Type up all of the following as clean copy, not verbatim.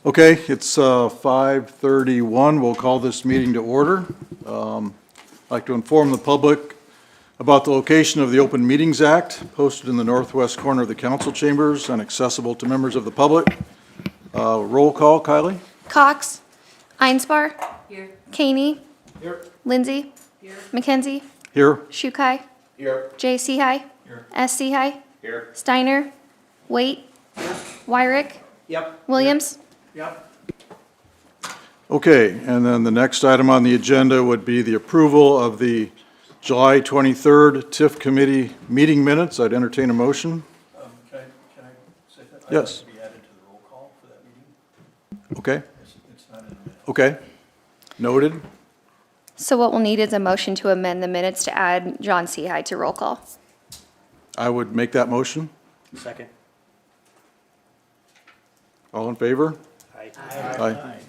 Okay, it's 5:31. We'll call this meeting to order. I'd like to inform the public about the location of the Open Meetings Act, posted in the northwest corner of the council chambers and accessible to members of the public. Roll call, Kylie? Cox. Einsbar. Here. Caney. Here. Lindsay. Here. McKenzie. Here. Shukai. Here. J. Sehi. Here. S. Sehi. Here. Steiner. Waite. Wyrick. Yep. Williams. Yep. Okay, and then the next item on the agenda would be the approval of the July 23rd TIF committee meeting minutes. I'd entertain a motion. Can I say that? Yes. I'd like to be added to the roll call for that meeting. Okay, It's not in the minute. okay. Noted. So what we'll need is a motion to amend the minutes to add John Sehi to roll call. I would make that motion. Second. All in favor? Aye. Aye.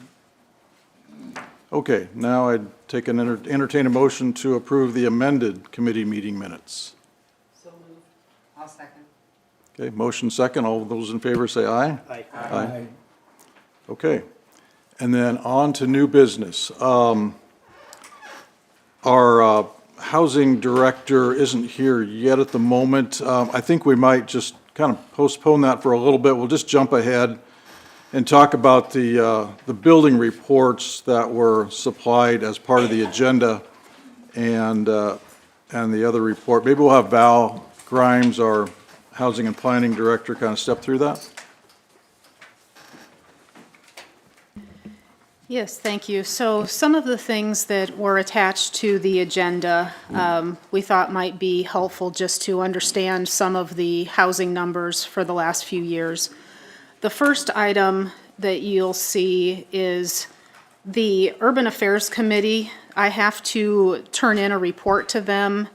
Okay, now I'd take an entertain a motion to approve the amended committee meeting minutes. So moved. I'll second. Okay, motion second. All those in favor say aye. Aye. Aye. Okay, and then on to new business. Our housing director isn't here yet at the moment. I think we might just kind of postpone that for a little bit. We'll just jump ahead and talk about the building reports that were supplied as part of the agenda and the other report. Maybe we'll have Val Grimes, our housing and planning director, kind of step through that. Yes, thank you. So some of the things that were attached to the agenda, we thought might be helpful just to understand some of the housing numbers for the last few years. The first item that you'll see is the Urban Affairs Committee. I have to turn in a report to them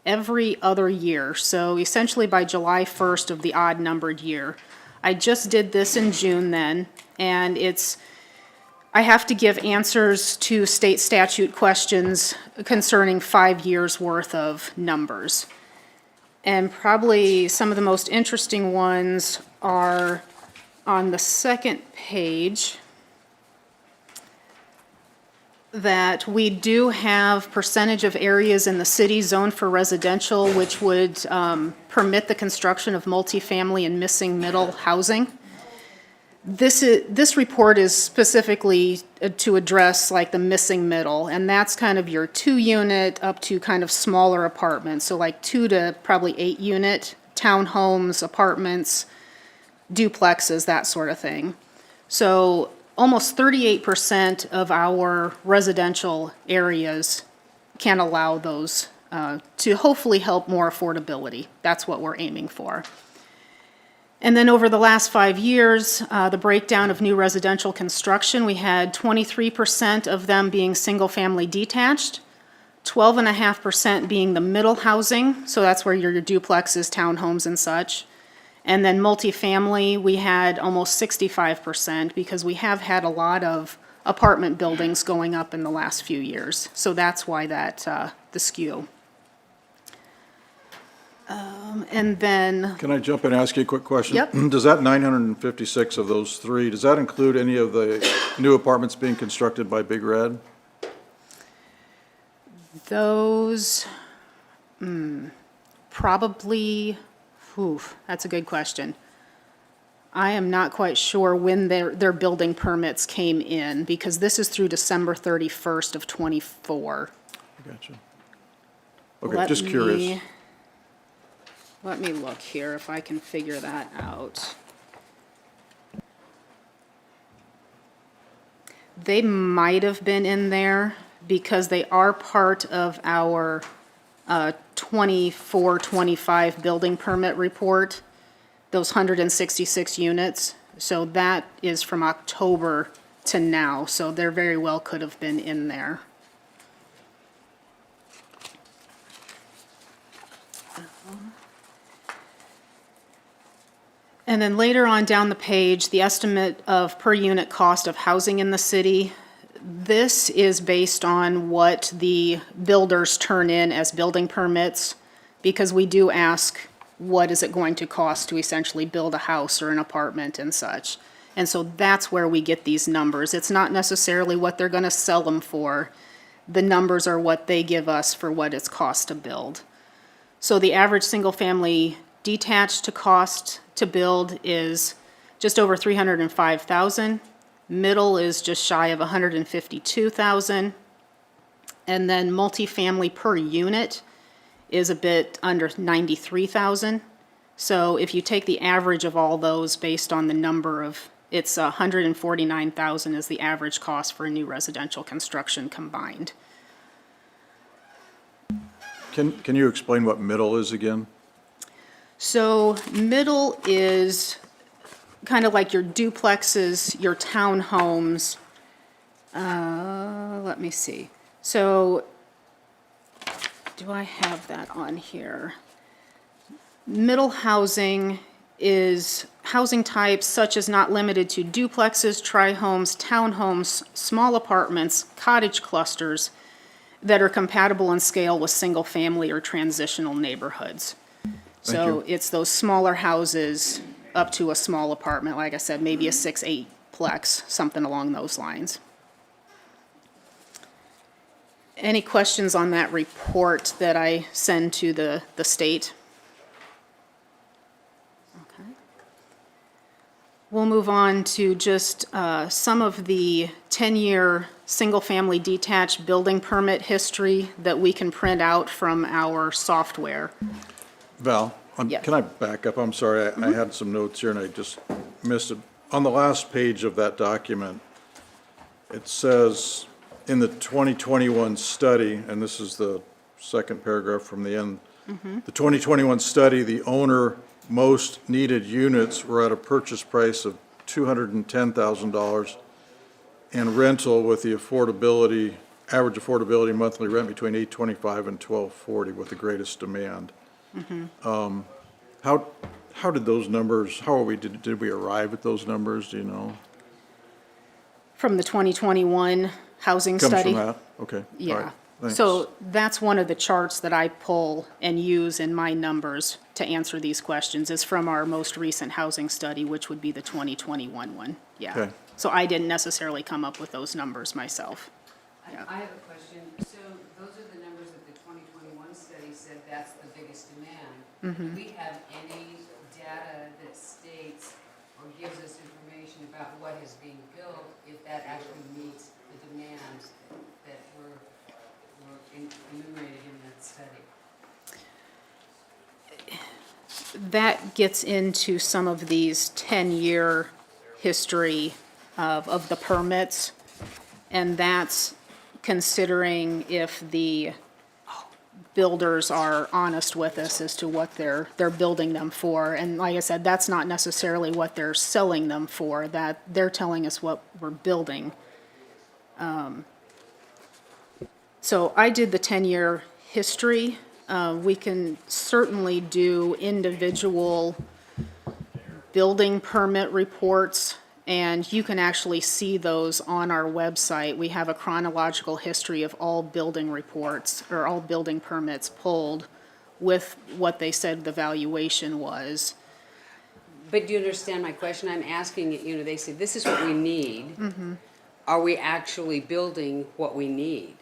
every other year, so essentially by July 1st of the odd numbered year. I just did this in June then, and I have to give answers to state statute questions concerning 5 years' worth of numbers. And probably some of the most interesting ones are on the second page, that we do have percentage of areas in the city zoned for residential, which would permit the construction of multifamily and missing middle housing. This report is specifically to address like the missing middle, and that's kind of your 2-unit up to kind of smaller apartments, so like 2 to probably 8-unit townhomes, apartments, duplexes, that sort of thing. So almost 38% of our residential areas can allow those to hopefully help more affordability. That's what we're aiming for. And then over the last 5 years, the breakdown of new residential construction, we had 23% of them being single-family detached, 12.5% being the middle housing, so that's where your duplexes, townhomes, and such, And then multifamily, we had almost 65% because we have had a lot of apartment buildings going up in the last few years. So that's why that, the skew. And then, Can I jump in and ask you a quick question? Yep. Does that 956 of those three, does that include any of the new apartments being constructed by Big Red? those, probably, that's a good question. I am not quite sure when their building permits came in, because this is through December 31st of '24. I gotcha. Okay, just curious. Let me look here if I can figure that out. They might have been in there because they are part of our 24-25 building permit report, those 166 units. So that is from October to now, so there very well could have been in there. And then later on down the page, the estimate of per unit cost of housing in the city. This is based on what the builders turn in as building permits, because we do ask, what is it going to cost to essentially build a house or an apartment and such? And so that's where we get these numbers. It's not necessarily what they're gonna sell them for. The numbers are what they give us for what it's cost to build. So the average single-family detached to cost to build is just over 305,000. Middle is just shy of 152,000. And then multifamily per unit is a bit under 93,000. So if you take the average of all those based on the number of, it's 149,000 is the average cost for a new residential construction combined. Can you explain what middle is again? So middle is kind of like your duplexes, your townhomes. Let me see. So do I have that on here? Middle housing is housing types such as not limited to duplexes, tri-homes, townhomes, small apartments, cottage clusters that are compatible in scale with single-family or transitional neighborhoods. So you. it's those smaller houses up to a small apartment, like I said, maybe a 6-8 plex, something along those lines. Any questions on that report that I send to the state? Okay. We'll move on to just some of the 10-year single-family detached building permit history that we can print out from our software. Val, Yes. can I back up? I'm sorry, I had some notes here and I just missed it. On the last page of that document, it says, in the 2021 study, and this is the second paragraph from the end, the 2021 study, the owner most needed units were at a purchase price of $210,000 and rental with the affordability, average affordability monthly rent between $825 and $1,240 with the greatest demand. How did those numbers, did we arrive at those numbers, do you know? From the 2021 housing Comes study? from that? Okay, all Yeah. right, thanks. So that's one of the charts that I pull and use in my numbers to answer these questions, is from our most recent housing study, which would be the 2021 one, yeah. Okay. So I didn't necessarily come up with those numbers myself. Yeah. I have a question. So those are the numbers that the 2021 study said that's the biggest demand. Do we have any data that states or gives us information about what is being built, if that actually meets the demands that were enumerated in that study? That gets into some of these 10-year history of the permits, and that's considering if the builders are honest with us as to what they're building them for. And like I said, that's not necessarily what they're selling them for, that they're telling us what we're building. So I did the 10-year history. We can certainly do individual building permit reports, and you can actually see those on our website. We have a chronological history of all building reports, or all building permits pulled with what they said the valuation was. But do you understand my question? I'm asking, you know, they say, this is what we need. Are we actually building what we need?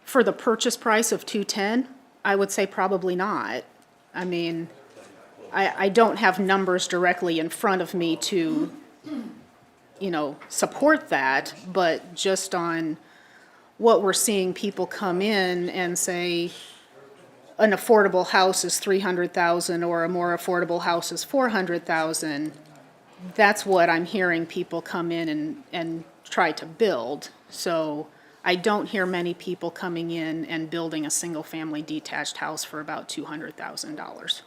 For the purchase price of 210, I would say probably not. I mean, I don't have numbers directly in front of me to, you know, support that, but just on what we're seeing people come in and say an affordable house is 300,000 or a more affordable house is 400,000, that's what I'm hearing people come in and try to build. So I don't hear many people coming in and building a single-family detached house for about $200,000.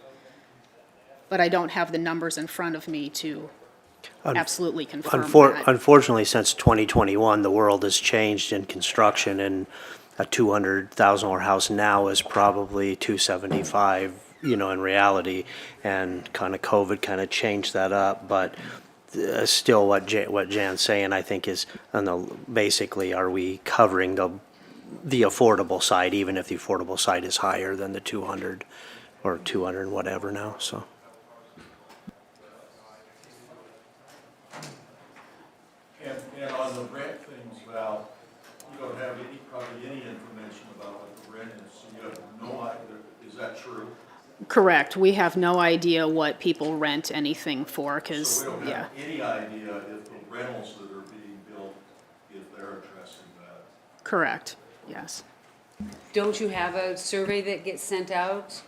But I don't have the numbers in front of me to absolutely confirm that. Unfortunately, since 2021, the world has changed in construction, and a $200,000 house now is probably $275, you know, in reality, and kind of COVID kind of changed that up, but still what Jan's saying, I think, is, basically, are we covering the affordable side, even if the affordable side is higher than the 200 or 200 and whatever now, so. And on the rent things, Val, you don't have probably any information about what the rent is, so you have no idea, is that true? Correct. We have no idea what people rent anything for, because, So we don't yeah, have any idea if the rentals that are being built, if they're addressing that. correct, yes. Don't you have a survey that gets sent out?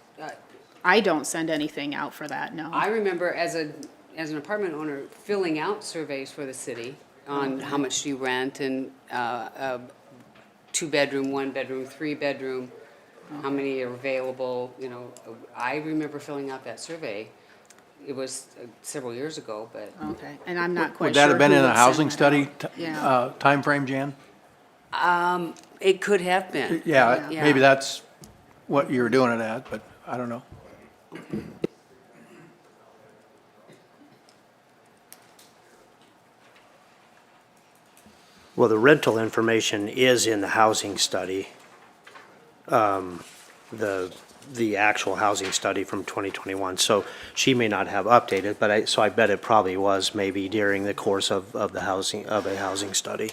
I don't send anything out for that, no. I remember as an apartment owner, filling out surveys for the city on how much do you rent and, two-bedroom, one-bedroom, three-bedroom, how many are available, you know. I remember filling out that survey. It was several years ago, but Okay, and I'm not quite Would sure that have been who in a would send housing that study out. Yeah. timeframe, Jan? it could have been. Yeah, Yeah. maybe that's what you were doing it at, but I don't know. Well, the rental information is in the housing study. The actual housing study from 2021, so she may not have updated, but I bet it probably was maybe during the course of a housing study.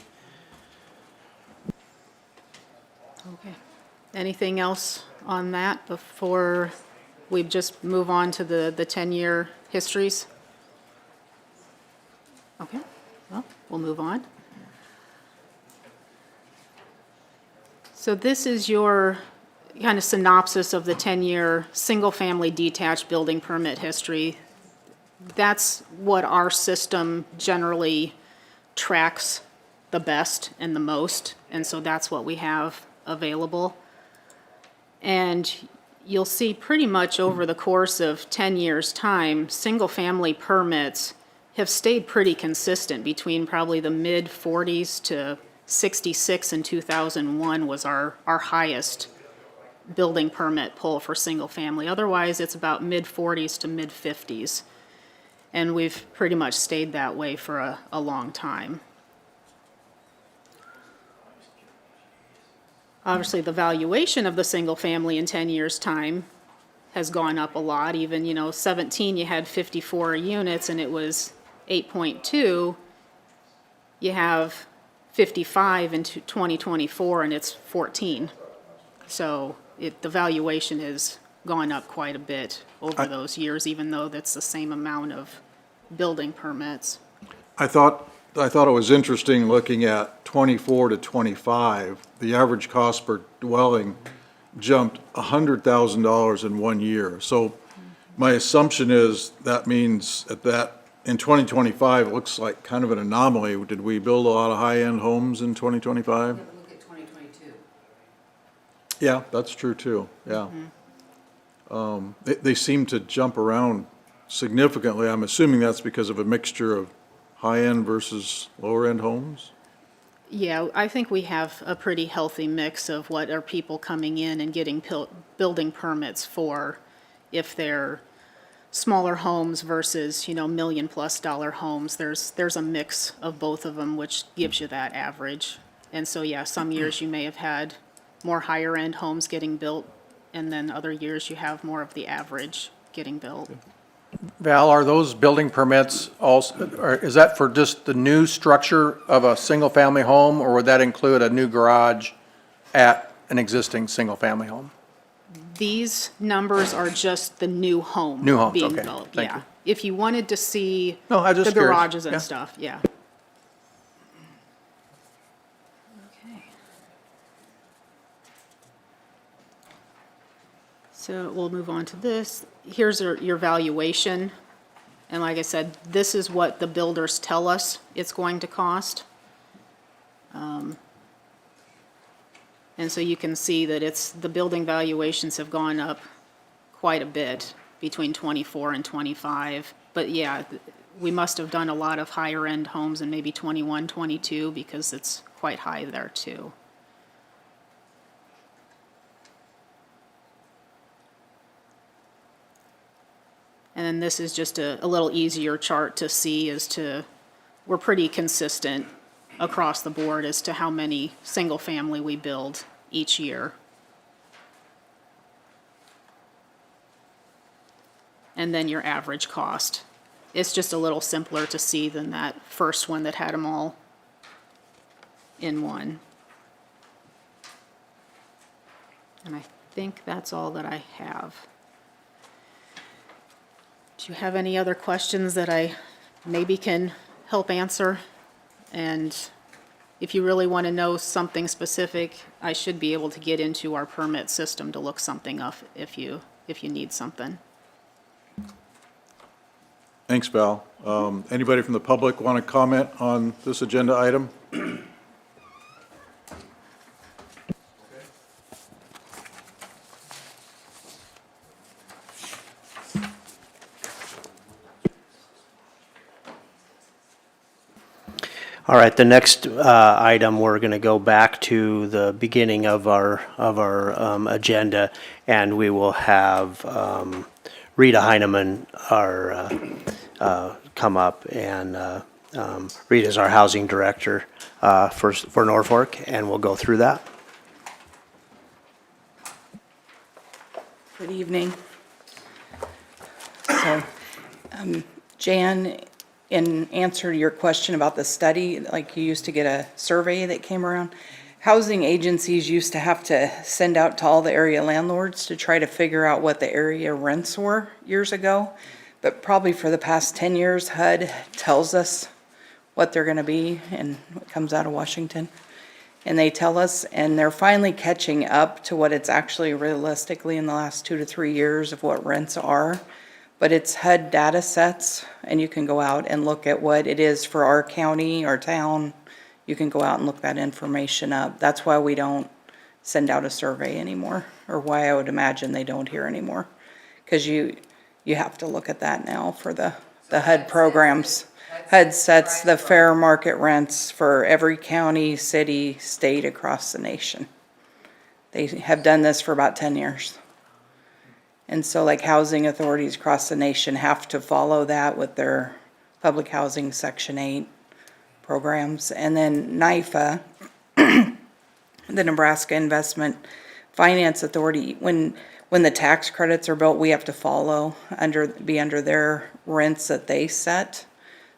Okay. Anything else on that before we just move on to the 10-year histories? Okay, well, we'll move on. So this is your kind of synopsis of the 10-year single-family detached building permit history. That's what our system generally tracks the best and the most, and so that's what we have available. And you'll see pretty much over the course of 10 years' time, single-family permits have stayed pretty consistent between probably the mid-40s to 66 in 2001 was our highest building permit pull for single-family. Otherwise, it's about mid-40s to mid-50s. And we've pretty much stayed that way for a long time. Obviously, the valuation of the single-family in 10 years' time has gone up a lot. Even, 17, you had 54 units and it was 8.2. You have 55 in 2024 and it's 14. So the valuation has gone up quite a bit over those years, even though that's the same amount of building permits. I thought it was interesting looking at 24 to 25, the average cost per dwelling jumped $100,000 in 1 year. So my assumption is that means in 2025, it looks like kind of an anomaly. Did we build a lot of high-end homes in 2025? Look at 2022. Yeah, that's true too, yeah. They seem to jump around significantly. I'm assuming that's because of a mixture of high-end versus lower-end homes? Yeah, I think we have a pretty healthy mix of what are people coming in and getting building permits for, if they're smaller homes versus, million-plus-dollar homes. There's a mix of both of them, which gives you that average. And so, yeah, some years you may have had more higher-end homes getting built, and then other years you have more of the average getting built. Val, are those building permits also, or is that for just the new structure of a single-family home, or would that include a new garage at an existing single-family home? These numbers are just the new home. New homes, being okay. built. Thank Yeah. you. If you wanted to see No, I was the just curious. garages Yeah. and stuff, yeah. Okay. So we'll move on to this. Here's your valuation. And like I said, this is what the builders tell us it's going to cost. And so you can see that the building valuations have gone up quite a bit between '24 and '25. But yeah, we must have done a lot of higher-end homes in maybe '21, '22, because it's quite high there too. And then this is just a little easier chart to see we're pretty consistent across the board as to how many single-family we build each year. And then your average cost. It's just a little simpler to see than that first one that had them all in one. And I think that's all that I have. Do you have any other questions that I maybe can help answer? And if you really want to know something specific, I should be able to get into our permit system to look something up if you need something. Thanks, Val. Anybody from the public want to comment on this agenda item? All right, the next item, we're going to go back to the beginning of our agenda, and we will have Rita Heineman, come up, and Rita's our housing director for Norfolk, and we'll go through that. Good evening. So, Jan, in answer to your question about the study, like you used to get a survey that came around, housing agencies used to have to send out to all the area landlords to try to figure out what the area rents were years ago. But probably for the past 10 years, HUD tells us what they're gonna be, and it comes out of Washington. And they tell us, and they're finally catching up to what it's actually realistically in the last 2 to 3 years of what rents are. But it's HUD data sets, and you can go out and look at what it is for our county, our town. You can go out and look that information up. That's why we don't send out a survey anymore, or why I would imagine they don't here anymore. Because you have to look at that now for the HUD programs. HUD sets the fair market rents for every county, city, state across the nation. They have done this for about 10 years. And so like housing authorities across the nation have to follow that with their public housing Section 8 programs. And then NIFA, the Nebraska Investment Finance Authority, when the tax credits are built, we have to be under their rents that they set.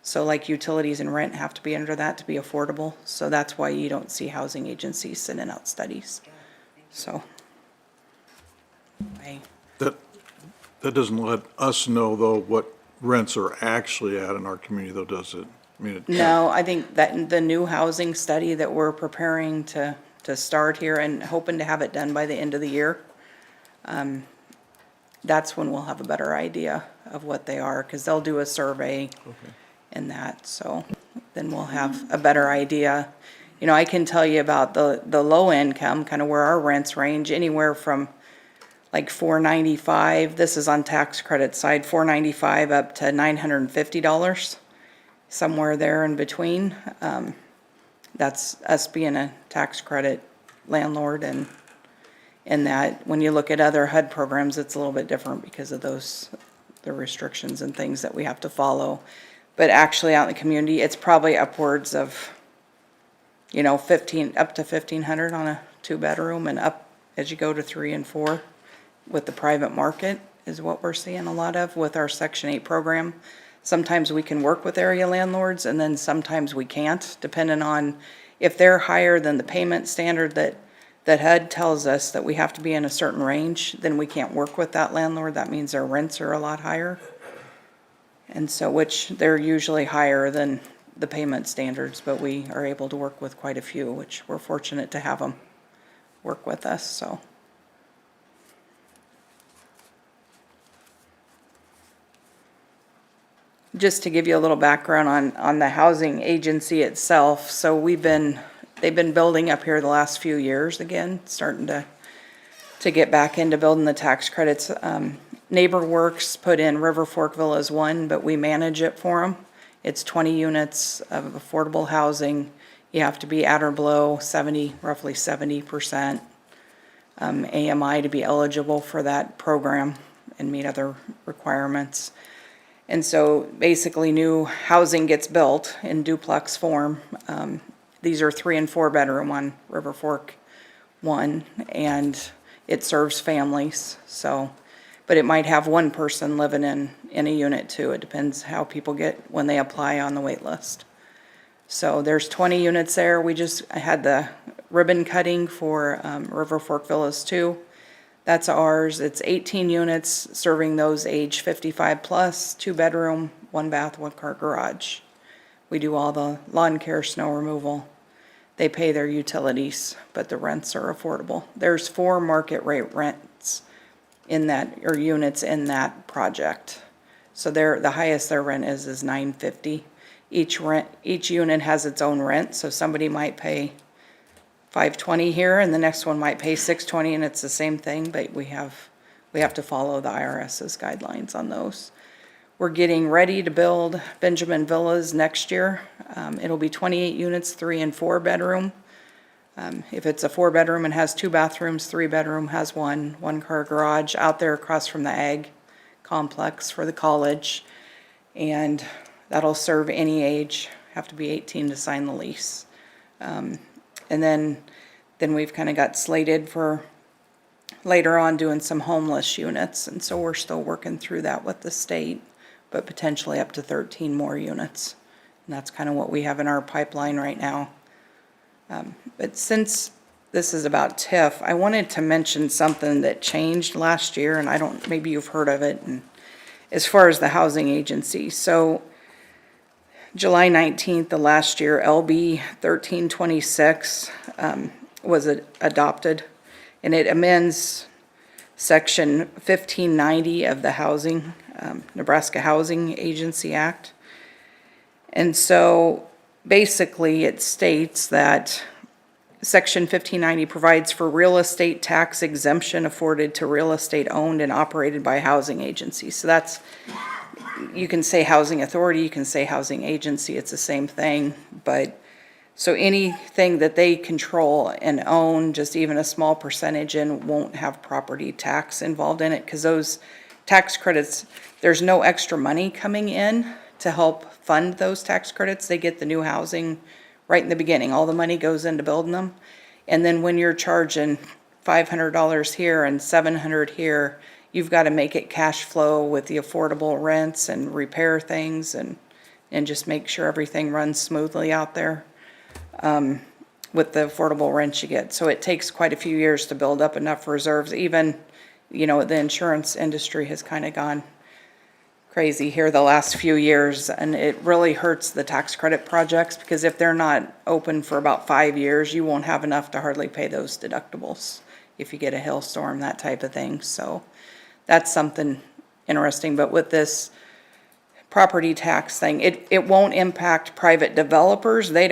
So like utilities and rent have to be under that to be affordable. So that's why you don't see housing agencies sending out studies. So. That doesn't let us know, though, what rents are actually at in our community, though, does it? I mean, No, I think that the new housing study that we're preparing to start here and hoping to have it done by the end of the year, that's when we'll have a better idea of what they are, because they'll do a survey and that, so then we'll have a better idea. You know, I can tell you about the low income, kind of where our rents range, anywhere from like $495, this is on tax credit side, $495 up to $950, somewhere there in between. That's us being a tax credit landlord, and in that, when you look at other HUD programs, it's a little bit different because of those the restrictions and things that we have to follow. But actually out in the community, it's probably upwards of, 15, up to 1,500 on a 2-bedroom and up as you go to 3 and 4 with the private market is what we're seeing a lot of with our Section 8 program. Sometimes we can work with area landlords and then sometimes we can't, depending on if they're higher than the payment standard that HUD tells us that we have to be in a certain range, then we can't work with that landlord. That means their rents are a lot higher. And so, which they're usually higher than the payment standards, but we are able to work with quite a few, which we're fortunate to have them work with us, so. Just to give you a little background on the housing agency itself, so they've been building up here the last few years again, starting to get back into building the tax credits. NeighborWorks put in River Fork Villas 1, but we manage it for them. It's 20 units of affordable housing. You have to be at or below roughly 70% AMI to be eligible for that program and meet other requirements. And so basically new housing gets built in duplex form. These are 3 and 4 bedroom on River Fork 1, and it serves families, so. But it might have one person living in a unit too. It depends how people get when they apply on the wait list. So there's 20 units there. I had the ribbon cutting for River Fork Villas 2. That's ours. It's 18 units serving those age 55 plus, 2-bedroom, 1-bath, 1-car garage. We do all the lawn care, snow removal. They pay their utilities, but the rents are affordable. There's 4 market rate rents in that, or units in that project. So the highest their rent is $950. Each unit has its own rent, so somebody might pay $520 here, and the next one might pay $620, and it's the same thing, but we have to follow the IRS's guidelines on those. We're getting ready to build Benjamin Villas next year. It'll be 28 units, 3 and 4 bedroom. If it's a 4-bedroom and has 2 bathrooms, 3-bedroom has 1-car garage out there across from the ag complex for the college. And that'll serve any age, have to be 18 to sign the lease. And then we've kind of got slated for later on doing some homeless units. And so we're still working through that with the state, but potentially up to 13 more units. And that's kind of what we have in our pipeline right now. But since this is about TIF, I wanted to mention something that changed last year, and maybe you've heard of it, and as far as the housing agency. So July 19th of last year, LB 1326 was adopted, and it amends Section 1590 of the Nebraska Housing Agency Act. And so basically it states that Section 1590 provides for real estate tax exemption afforded to real estate owned and operated by housing agencies. So that's, you can say housing authority, you can say housing agency, it's the same thing. But so anything that they control and own, just even a small percentage in, won't have property tax involved in it, because those tax credits, there's no extra money coming in to help fund those tax credits. They get the new housing right in the beginning. All the money goes into building them. And then when you're charging $500 here and $700 here, you've got to make it cash flow with the affordable rents and repair things and just make sure everything runs smoothly out there with the affordable rents you get. So it takes quite a few years to build up enough reserves. Even, the insurance industry has kind of gone crazy here the last few years, and it really hurts the tax credit projects, because if they're not open for about 5 years, you won't have enough to hardly pay those deductibles if you get a hailstorm, that type of thing. So that's something interesting. But with this property tax thing, it won't impact private developers. They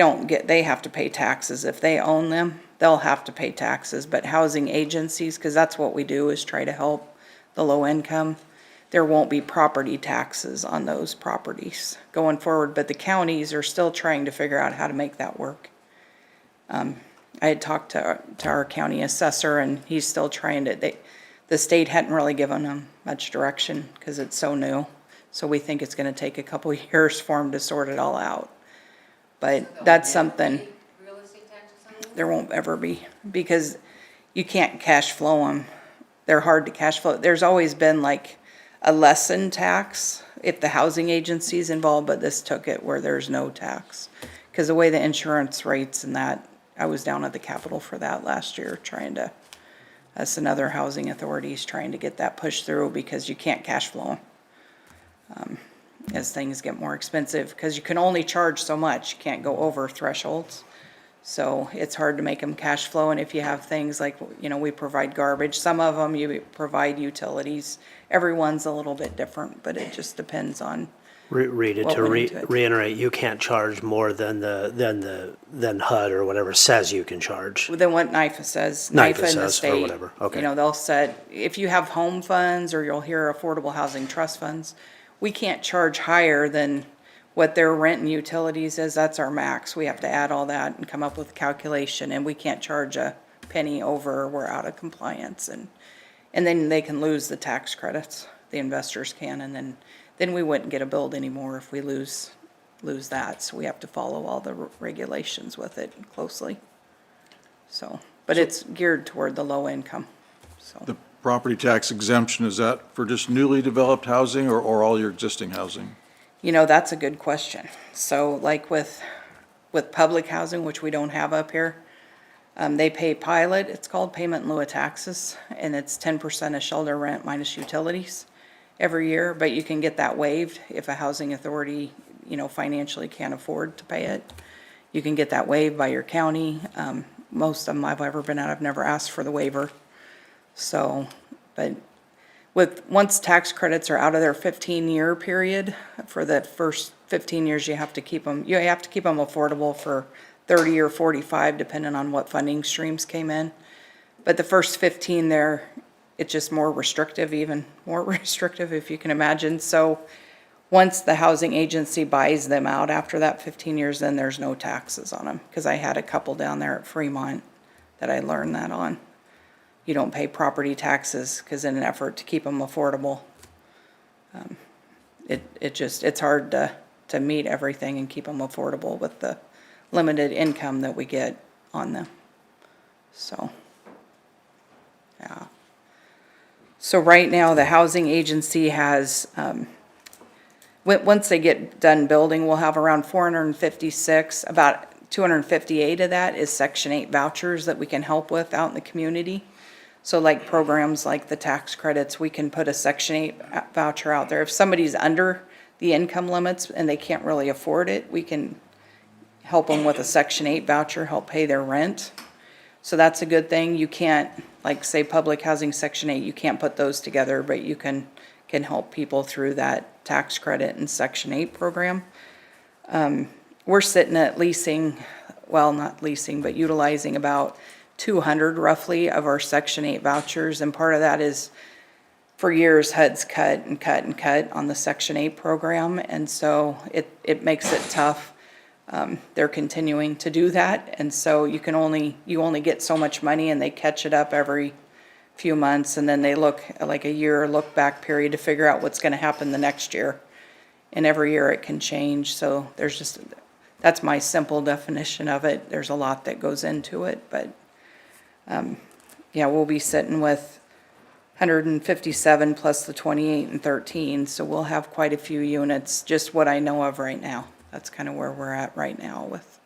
have to pay taxes. If they own them, they'll have to pay taxes. But housing agencies, because that's what we do, is try to help the low income, there won't be property taxes on those properties going forward. But the counties are still trying to figure out how to make that work. I had talked to our county assessor, and he's still trying to, the state hadn't really given them much direction because it's so new. So we think it's gonna take a couple years for them to sort it all out. But that's something. Real estate taxes on those? There won't ever be, because you can't cash flow them. They're hard to cash flow. There's always been like a lesson tax if the housing agency's involved, but this took it where there's no tax. Because the way the insurance rates and that, I was down at the Capitol for that last year trying to, us and other housing authorities trying to get that pushed through because you can't cash flow them. As things get more expensive, because you can only charge so much, you can't go over thresholds. So it's hard to make them cash flow, and if you have things like, you know, we provide garbage, some of them you provide utilities. Everyone's a little bit different, but it just depends on, Read it What to went into it. reiterate, you can't charge more than than HUD or whatever says you can charge. than what NIFA says. NIFA NIFA and the says or state, whatever, okay. You know, they'll set, if you have home funds, or you'll hear affordable housing trust funds, we can't charge higher than what their rent and utilities is. That's our max. We have to add all that and come up with a calculation, and we can't charge a penny over, we're out of compliance. And then they can lose the tax credits, the investors can, and then we wouldn't get a build anymore if we lose that. So we have to follow all the regulations with it closely. So, but it's geared toward the low income, so. The property tax exemption, is that for just newly developed housing or all your existing housing? You know, that's a good question. So like with public housing, which we don't have up here, they pay pilot, it's called payment in lieu of taxes, and it's 10% of shelter rent minus utilities every year, but you can get that waived if a housing authority, you know, financially can't afford to pay it. You can get that waived by your county. Most of them I've ever been at, I've never asked for the waiver. So, but once tax credits are out of their 15-year period, for the first 15 years, you have to keep them affordable for 30 or 45, depending on what funding streams came in. But the first 15 there, it's just more restrictive, even more restrictive if you can imagine. So once the housing agency buys them out after that 15 years, then there's no taxes on them. Because I had a couple down there at Fremont that I learned that on. You don't pay property taxes because in an effort to keep them affordable, it's hard to meet everything and keep them affordable with the limited income that we get on them. So, yeah. So right now, the housing agency has, once they get done building, we'll have around 456, about 258 of that is Section 8 vouchers that we can help with out in the community. So like programs like the tax credits, we can put a Section 8 voucher out there. If somebody's under the income limits and they can't really afford it, we can help them with a Section 8 voucher, help pay their rent. So that's a good thing. You can't, like say public housing Section 8, you can't put those together, but you can help people through that tax credit and Section 8 program. We're sitting at leasing, well, not leasing, but utilizing about 200 roughly of our Section 8 vouchers, and part of that is for years HUD's cut and cut and cut on the Section 8 program, and so it makes it tough. They're continuing to do that, and so you only get so much money, and they catch it up every few months, and then they look like a year look back period to figure out what's going to happen the next year, and every year it can change. So that's my simple definition of it. There's a lot that goes into it, but yeah, we'll be sitting with 157 plus the 28 and 13, so we'll have quite a few units, just what I know of right now. That's kind of where we're at right now with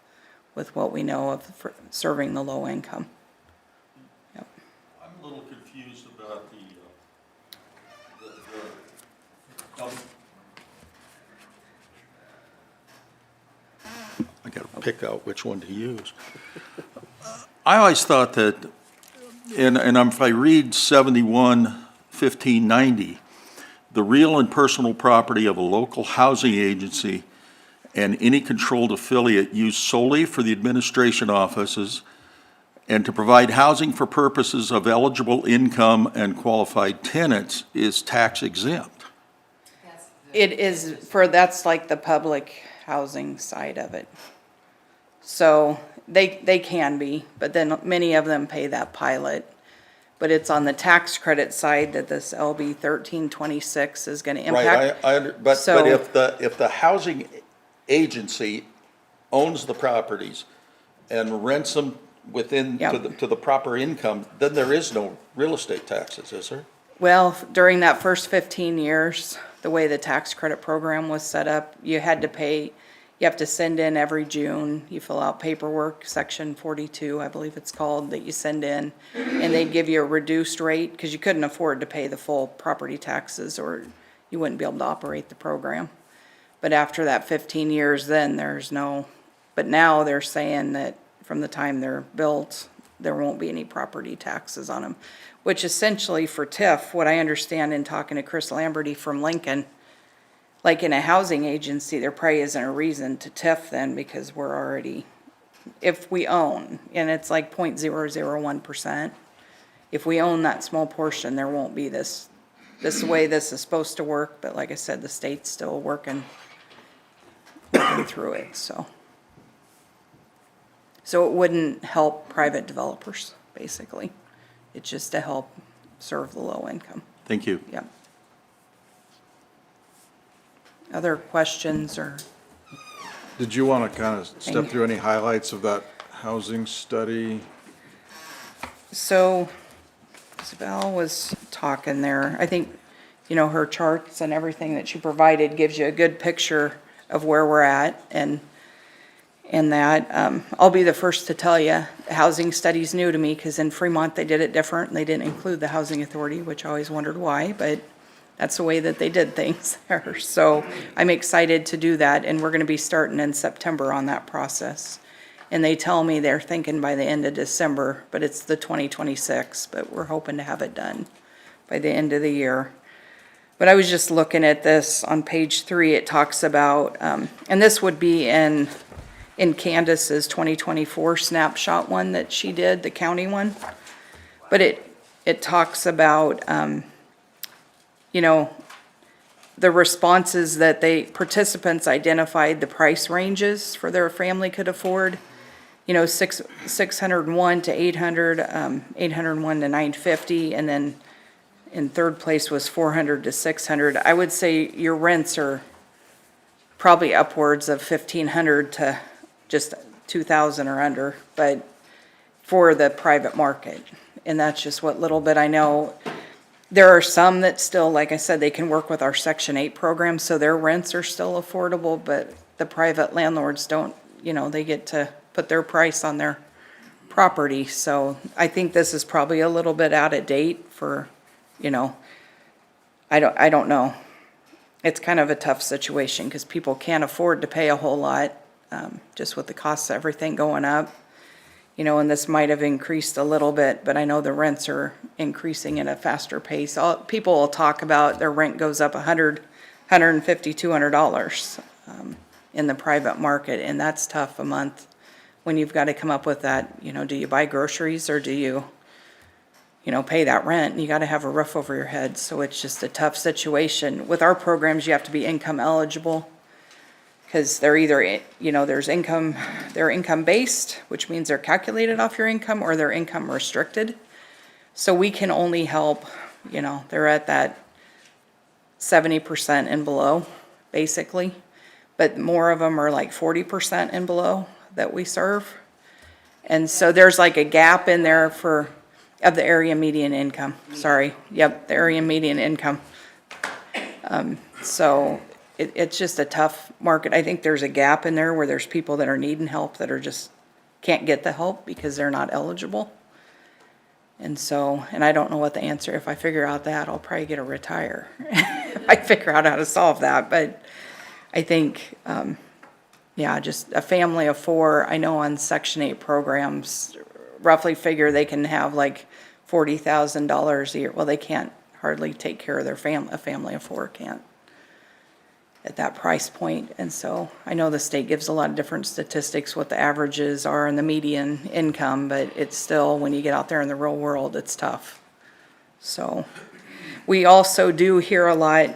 what we know of for serving the low income. Yep. I'm a little confused about I gotta pick out which one to use. I always thought that, and if I read 71-1590, the real and personal property of a local housing agency and any controlled affiliate used solely for the administration offices and to provide housing for purposes of eligible income and qualified tenants is tax exempt. It is that's like the public housing side of it. So they can be, but then many of them pay that pilot but it's on the tax credit side that this LB 1326 is gonna impact. Right, but So- if the housing agency owns the properties and rents them within, Yep. to the proper income, then there is no real estate taxes, is there? Well, during that first 15 years, the way the tax credit program was set up, you had to pay, you have to send in every June, you fill out paperwork, section 42, I believe it's called, that you send in, and they'd give you a reduced rate, because you couldn't afford to pay the full property taxes, or you wouldn't be able to operate the program. But after that 15 years, then there's no, but now they're saying that from the time they're built, there won't be any property taxes on them. Which essentially for TIF, what I understand in talking to Chris Lamberty from Lincoln, like in a housing agency, there probably isn't a reason to TIF then, because we're already, if we own, and it's like 0.001%, if we own that small portion, there won't be this way this is supposed to work, but like I said, the state's still working through it, so. So it wouldn't help private developers, basically. It's just to help serve the low income, Thank you. yep. Other questions or, Did you want to kind of step through any highlights of that housing study? so Isabel was talking there, I think, you know, her charts and everything that she provided gives you a good picture of where we're at, and that, I'll be the first to tell you, housing study's new to me, because in Fremont, they did it different, and they didn't include the housing authority, which I always wondered why, but that's the way that they did things there. So I'm excited to do that, and we're gonna be starting in September on that process. And they tell me they're thinking by the end of December, but it's the 2026, but we're hoping to have it done by the end of the year. But I was just looking at this on page 3, it talks about, and this would be in Candace's 2024 snapshot one that she did, the county one. But it talks about, you know, the responses that participants identified the price ranges for their family could afford. You know, 601 to 800, 801 to 950, and then in third place was 400 to 600. I would say your rents are probably upwards of 1,500 to just 2,000 or under, but for the private market. And that's just what little bit I know. There are some that still, like I said, they can work with our Section 8 program, so their rents are still affordable, but the private landlords don't, you know, they get to put their price on their property. So I think this is probably a little bit out of date for, you know, I don't know. It's kind of a tough situation because people can't afford to pay a whole lot, just with the costs of everything going up. You know, and this might have increased a little bit, but I know the rents are increasing at a faster pace. People will talk about their rent goes up $100, $150, $200 in the private market, and that's tough a month when you've got to come up with that, you know, do you buy groceries or do you know, pay that rent? You got to have a roof over your head, so it's just a tough situation. With our programs, you have to be income eligible, because they're either, you know, they're income based, which means they're calculated off your income, or they're income restricted. So we can only help, you know, they're at that 70% and below, basically. But more of them are like 40% and below that we serve. And so there's like a gap in there of the area median income, sorry. Yep, the area median income. So it's just a tough market. I think there's a gap in there where there's people that are needing help that are just can't get the help because they're not eligible. And so, and I don't know what the answer, if I figure out that, I'll probably get a retire. If I figure out how to solve that, but I think, yeah, just a family of 4, I know on Section 8 programs, roughly figure they can have like $40,000 a year. Well, they can't hardly take care of their family, a family of 4 can't at that price point. And so I know the state gives a lot of different statistics, what the averages are and the median income, but it's still, when you get out there in the real world, it's tough. So we also do hear a lot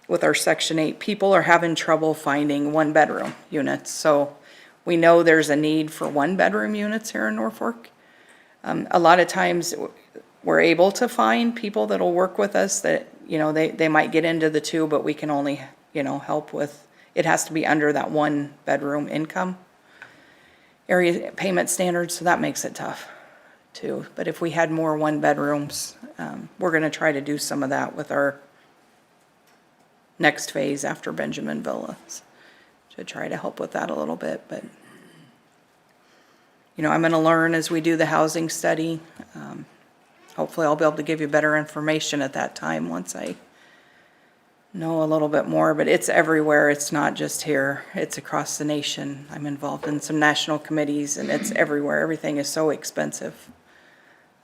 with our Section 8, people are having trouble finding 1-bedroom units. So we know there's a need for 1-bedroom units here in Norfolk. A lot of times we're able to find people that'll work with us that, they might get into the two, but we can only, help with, it has to be under that 1-bedroom income area payment standards, so that makes it tough too. But if we had more 1-bedrooms, we're gonna try to do some of that with our next phase after Benjamin Villas, to try to help with that a little bit, but I'm gonna learn as we do the housing study. Hopefully I'll be able to give you better information at that time once I know a little bit more, but it's everywhere. It's not just here. It's across the nation. I'm involved in some national committees and it's everywhere. Everything is so expensive.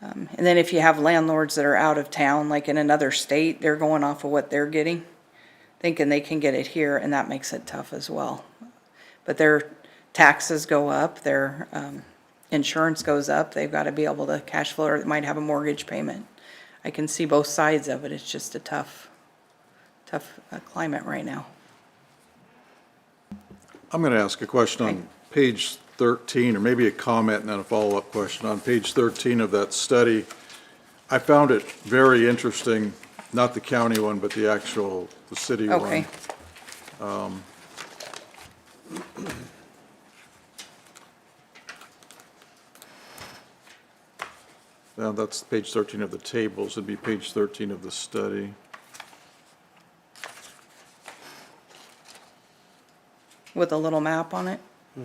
And then if you have landlords that are out of town, like in another state, they're going off of what they're getting, thinking they can get it here, and that makes it tough as well. But their taxes go up, their insurance goes up, they've got to be able to cash flow, or they might have a mortgage payment. I can see both sides of it. It's just a tough climate right now. I'm going to ask a question on page 13, or maybe a comment and then a follow-up question. On page 13 of that study, I found it very interesting, not the county one, but the city one. Okay. Now, that's page 13 of the tables. It'd be page 13 of the study. With a little map on it?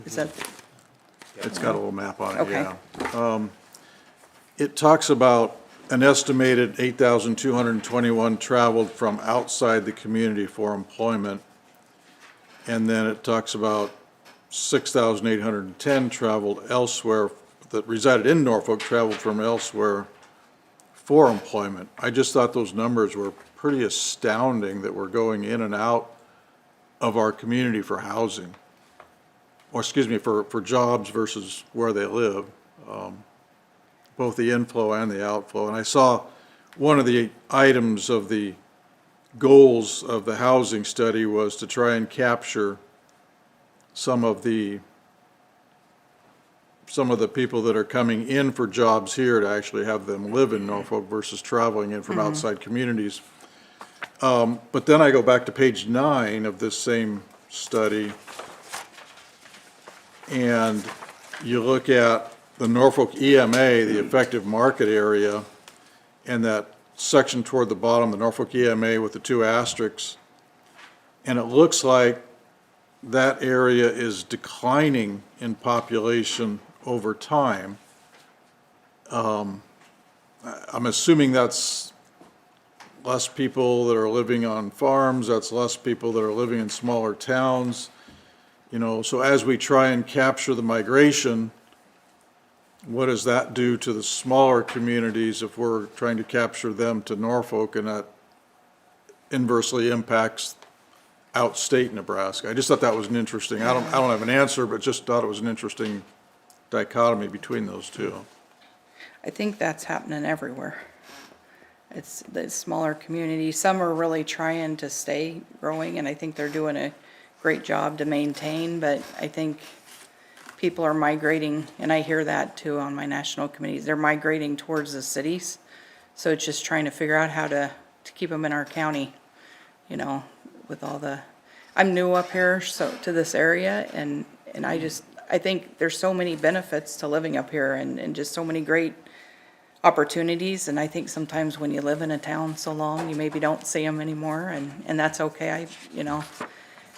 Is that, It's got a little map on it, Okay. yeah. It talks about an estimated 8,221 traveled from outside the community for employment. And then it talks about 6,810 traveled elsewhere, that resided in Norfolk, traveled from elsewhere for employment. I just thought those numbers were pretty astounding, that we're going in and out of our community for housing, or excuse me, for jobs versus where they live, both the inflow and the outflow. And I saw one of the items of the goals of the housing study was to try and capture some of the people that are coming in for jobs here, to actually have them live in Norfolk versus traveling in from outside communities. But then I go back to page 9 of this same study, and you look at the Norfolk EMA, the effective market area, and that section toward the bottom, the Norfolk EMA with the 2 asterisks, and it looks like that area is declining in population over time. I'm assuming that's less people that are living on farms, that's less people that are living in smaller towns. So as we try and capture the migration, what does that do to the smaller communities if we're trying to capture them to Norfolk, and that inversely impacts outstate Nebraska? I just thought that was an interesting, I don't have an answer, but just thought it was an interesting dichotomy between those two. I think that's happening everywhere. It's the smaller communities. Some are really trying to stay growing, and I think they're doing a great job to maintain, but I think people are migrating, and I hear that too on my national committees. They're migrating towards the cities, so it's just trying to figure out how to keep them in our county, with all the, I'm new up here, so, to this area, and I think there's so many benefits to living up here, and just so many great opportunities, and I think sometimes when you live in a town so long, you maybe don't see them anymore, and that's okay,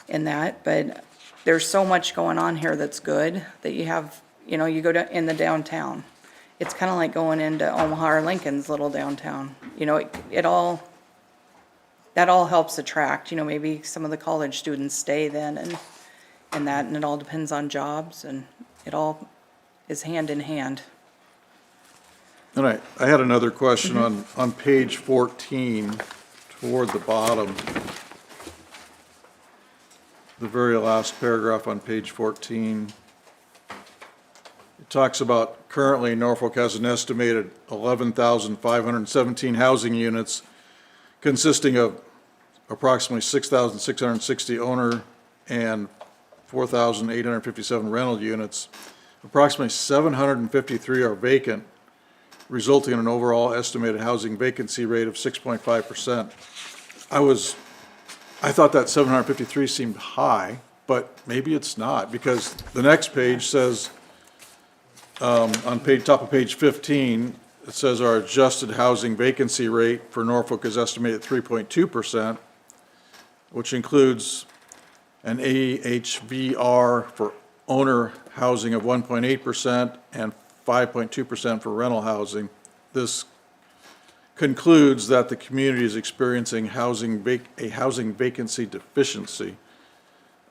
in that, but there's so much going on here that's good, that you have, you go to, in the downtown, it's kind of like going into Omaha or Lincoln's little downtown, that all helps attract, maybe some of the college students stay then, and it all depends on jobs, and it all is hand in hand. All right, I had another question on page 14, toward the bottom. The very last paragraph on page 14. It talks about currently Norfolk has an estimated 11,517 housing units, consisting of approximately 6,660 owner and 4,857 rental units. Approximately 753 are vacant, resulting in an overall estimated housing vacancy rate of 6.5%. I thought that 753 seemed high, but maybe it's not, because the next page says, top of page 15, it says our adjusted housing vacancy rate for Norfolk is estimated at 3.2%, which includes an AHVR for owner housing of 1.8% and 5.2% for rental housing. This concludes that the community is experiencing a housing vacancy deficiency.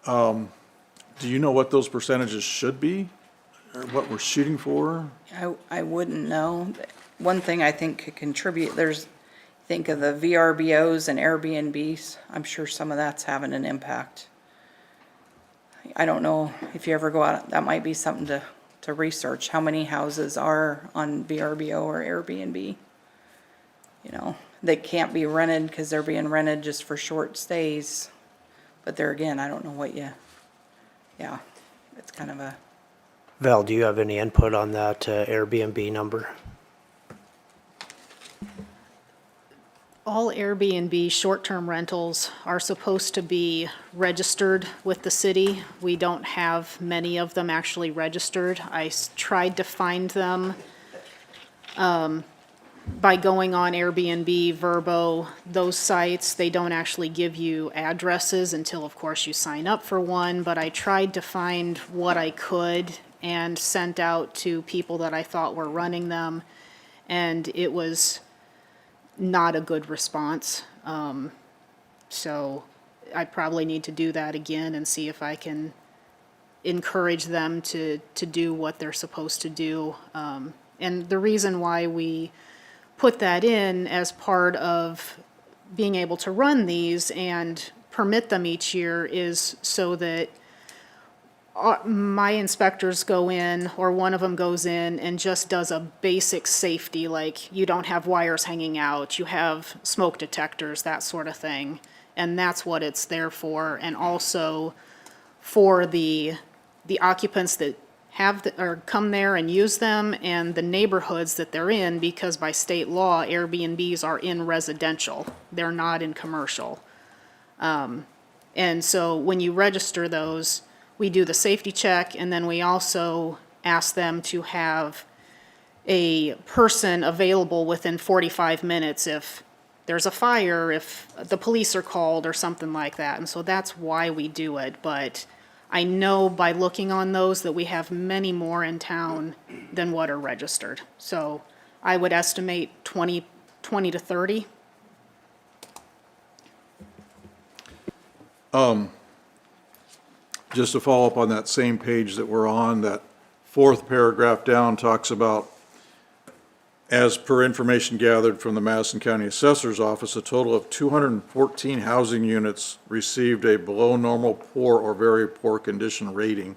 Do you know what those percentages should be, or what we're shooting for? I wouldn't know. One thing I think could contribute, think of the VRBOs and Airbnbs. I'm sure some of that's having an impact. I don't know if you ever go out, that might be something to research. How many houses are on VRBO or Airbnb? You know, they can't be rented because they're being rented just for short stays. But there again, I don't know yeah, it's kind of a. Val, do you have any input on that Airbnb number? All Airbnb short-term rentals are supposed to be registered with the city. We don't have many of them actually registered. I tried to find them by going on Airbnb, Vrbo, those sites. They don't actually give you addresses until, of course, you sign up for one, but I tried to find what I could and sent out to people that I thought were running them, and it was not a good response. So I probably need to do that again and see if I can encourage them to do what they're supposed to do. And the reason why we put that in as part of being able to run these and permit them each year is so that my inspectors go in, or one of them goes in and just does a basic safety, like you don't have wires hanging out, you have smoke detectors, that sort of thing. And that's what it's there for. And also for the occupants that or come there and use them, and the neighborhoods that they're in, because by state law, Airbnbs are in residential. They're not in commercial. And so when you register those, we do the safety check, and then we also ask them to have a person available within 45 minutes if there's a fire, if the police are called or something like that. And so that's why we do it. But I know by looking on those that we have many more in town than what are registered. So I would estimate 20 to 30. Just to follow up on that same page that we're on, that fourth paragraph down talks about, as per information gathered from the Madison County Assessor's Office, a total of 214 housing units received a below normal poor or very poor condition rating.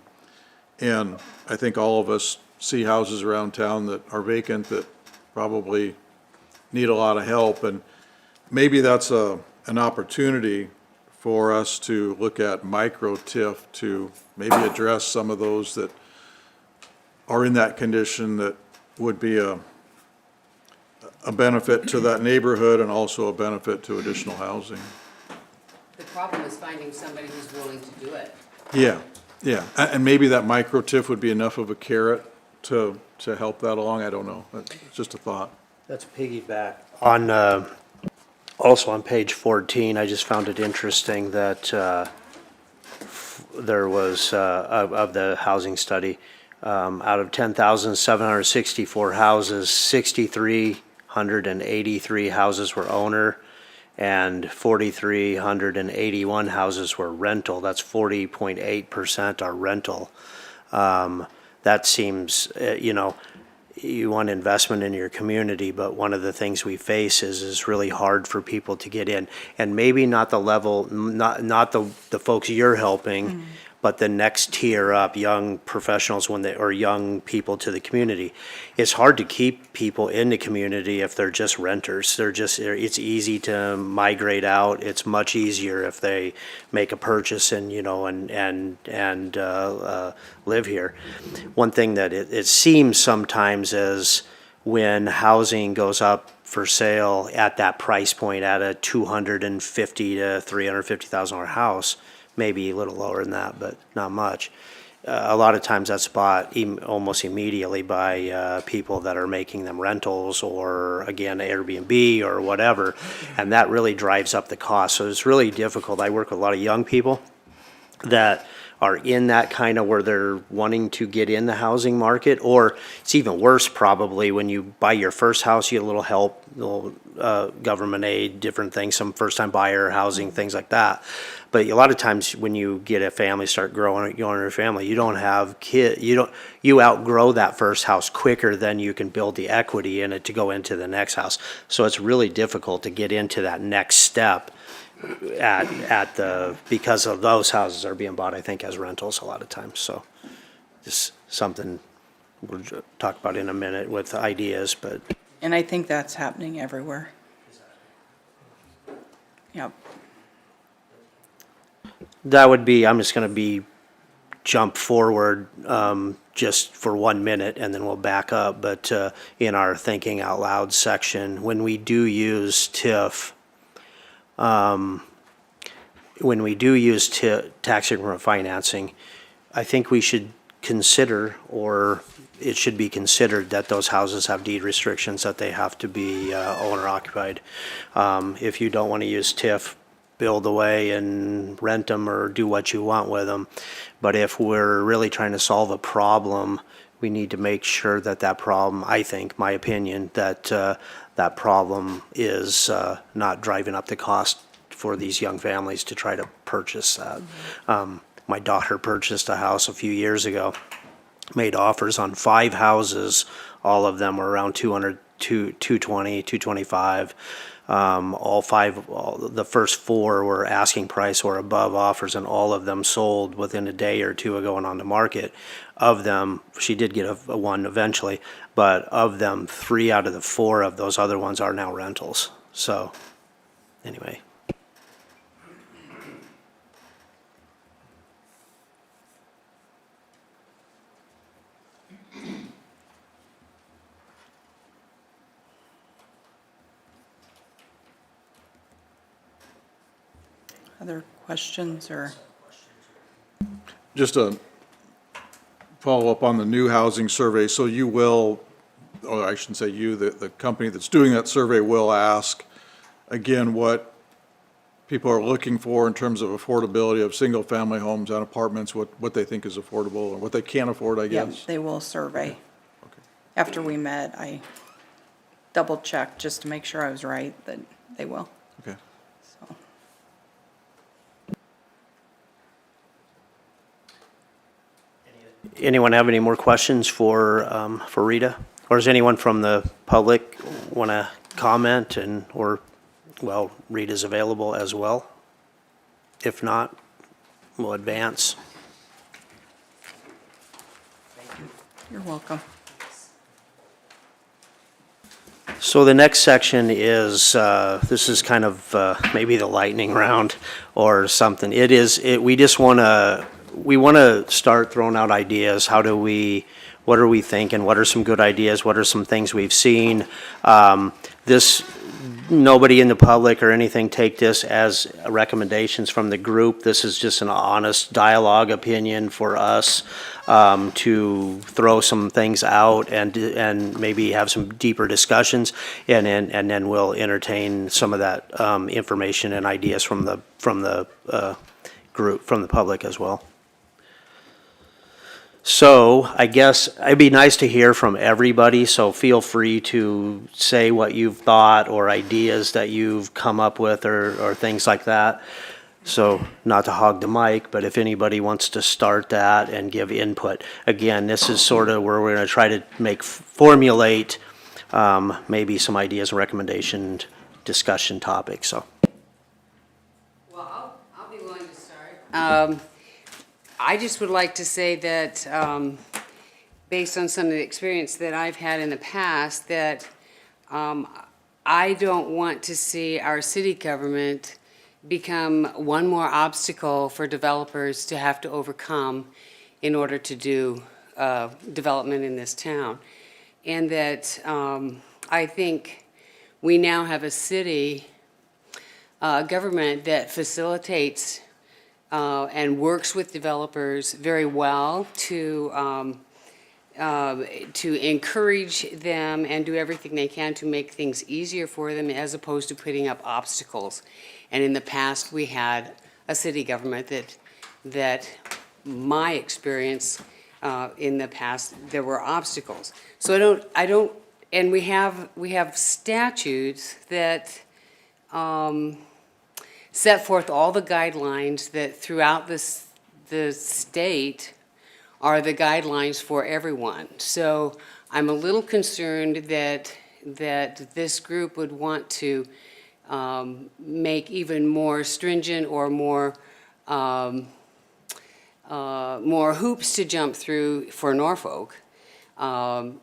And I think all of us see houses around town that are vacant that probably need a lot of help. And maybe that's an opportunity for us to look at micro TIF to maybe address some of those that are in that condition that would be a benefit to that neighborhood and also a benefit to additional housing. The problem is finding somebody who's willing to do it. Yeah, and maybe that micro TIF would be enough of a carrot to help that along, I don't know, it's just a thought. That's piggyback. On, also on page 14, I just found it interesting that there was, of the housing study, out of 10,764 houses, 6,383 houses were owner and 4,381 houses were rental. That's 40.8% are rental. That seems, you want investment in your community, but one of the things we face is it's really hard for people to get in. And maybe not the level, not the folks you're helping, but the next tier up, young professionals or young people to the community. It's hard to keep people in the community if they're just renters. It's easy to migrate out. It's much easier if they make a purchase and live here. One thing that it seems sometimes as when housing goes up for sale at that price point at a $250,000 to $350,000 house, maybe a little lower than that, but not much. A lot of times that's bought almost immediately by people that are making them rentals or, again, Airbnb or whatever, and that really drives up the cost. So it's really difficult. I work with a lot of young people that are in that kind of where they're wanting to get in the housing market, or it's even worse probably when you buy your first house, you get a little help, little government aid, different things, some first-time buyer housing, things like that. But a lot of times when you get a family, start growing your family, you don't have you outgrow that first house quicker than you can build the equity in it to go into the next house. So it's really difficult to get into that next step because of those houses are being bought, I think, as rentals a lot of times. So just something we'll talk about in a minute with ideas, but. And I think that's happening everywhere. Yep. That would be, I'm just gonna jump forward, just for 1 minute and then we'll back up. But, in our thinking out loud section, when we do use TIF, tax increment financing, I think we should consider, or it should be considered, that those houses have deed restrictions, that they have to be owner occupied. If you don't want to use TIF, build away and rent them or do what you want with them. But if we're really trying to solve a problem, we need to make sure that that problem, I think, my opinion, that that problem is not driving up the cost for these young families to try to purchase that. My daughter purchased a house a few years ago, made offers on 5 houses. All of them were around 200, 220, 225. The first 4 were asking price or above offers, and all of them sold within a day or two of going on the market. Of them, she did get a one eventually, but of them, 3 out of the 4 of those other ones are now rentals. So, anyway. Other questions or? Just a follow-up on the new housing survey. So you will, or I shouldn't say you, the company that's doing that survey will ask, again, what people are looking for in terms of affordability of single-family homes and apartments, what they think is affordable and what they can't afford, I Yep, guess? they will survey. After we met, I double-checked just to make sure I was right, that they will, Okay. so. Anyone have any more questions for Rita? Or does anyone from the public want to comment well, Rita's available as well? If not, we'll advance. You're welcome. So the next section is, this is kind of maybe the lightning round or something. We want to start throwing out ideas. What are we thinking? What are some good ideas? What are some things we've seen? Nobody in the public or anything take this as recommendations from the group. This is just an honest dialogue opinion for us to throw some things out and maybe have some deeper discussions, and then we'll entertain some of that information and ideas from the group, from the public as well. So I guess it'd be nice to hear from everybody, so feel free to say what you've thought or ideas that you've come up with or things like that. So not to hog the mic, but if anybody wants to start that and give input. Again, this is sort of where we're going to try to formulate maybe some ideas and recommendation discussion topics, so. Well, I'll be willing to start. I just would like to say that, based on some of the experience that I've had in the past, that I don't want to see our city government become one more obstacle for developers to have to overcome in order to do development in this town. and that I think we now have a city government that facilitates and works with developers very well to encourage them and do everything they can to make things easier for them as opposed to putting up obstacles. And in the past, we had a city government that my experience in the past, there were obstacles. So I don't, and we have statutes that set forth all the guidelines that throughout the state are the guidelines for everyone. So I'm a little concerned that this group would want to make even more stringent or more hoops to jump through for Norfolk. And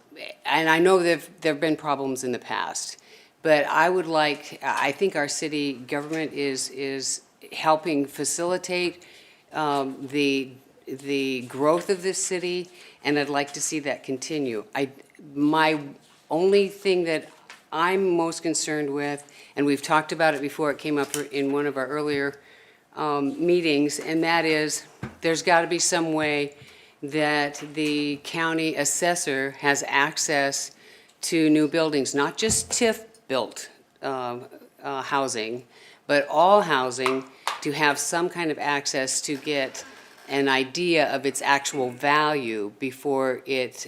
I know there've been problems in the past, but I think our city government is helping facilitate the growth of this city, and I'd like to see that continue. My only thing that I'm most concerned with, and we've talked about it before, it came up in one of our earlier meetings, and that is, there's got to be some way that the county assessor has access to new buildings, not just TIF-built housing, but all housing, to have some kind of access to get an idea of its actual value before it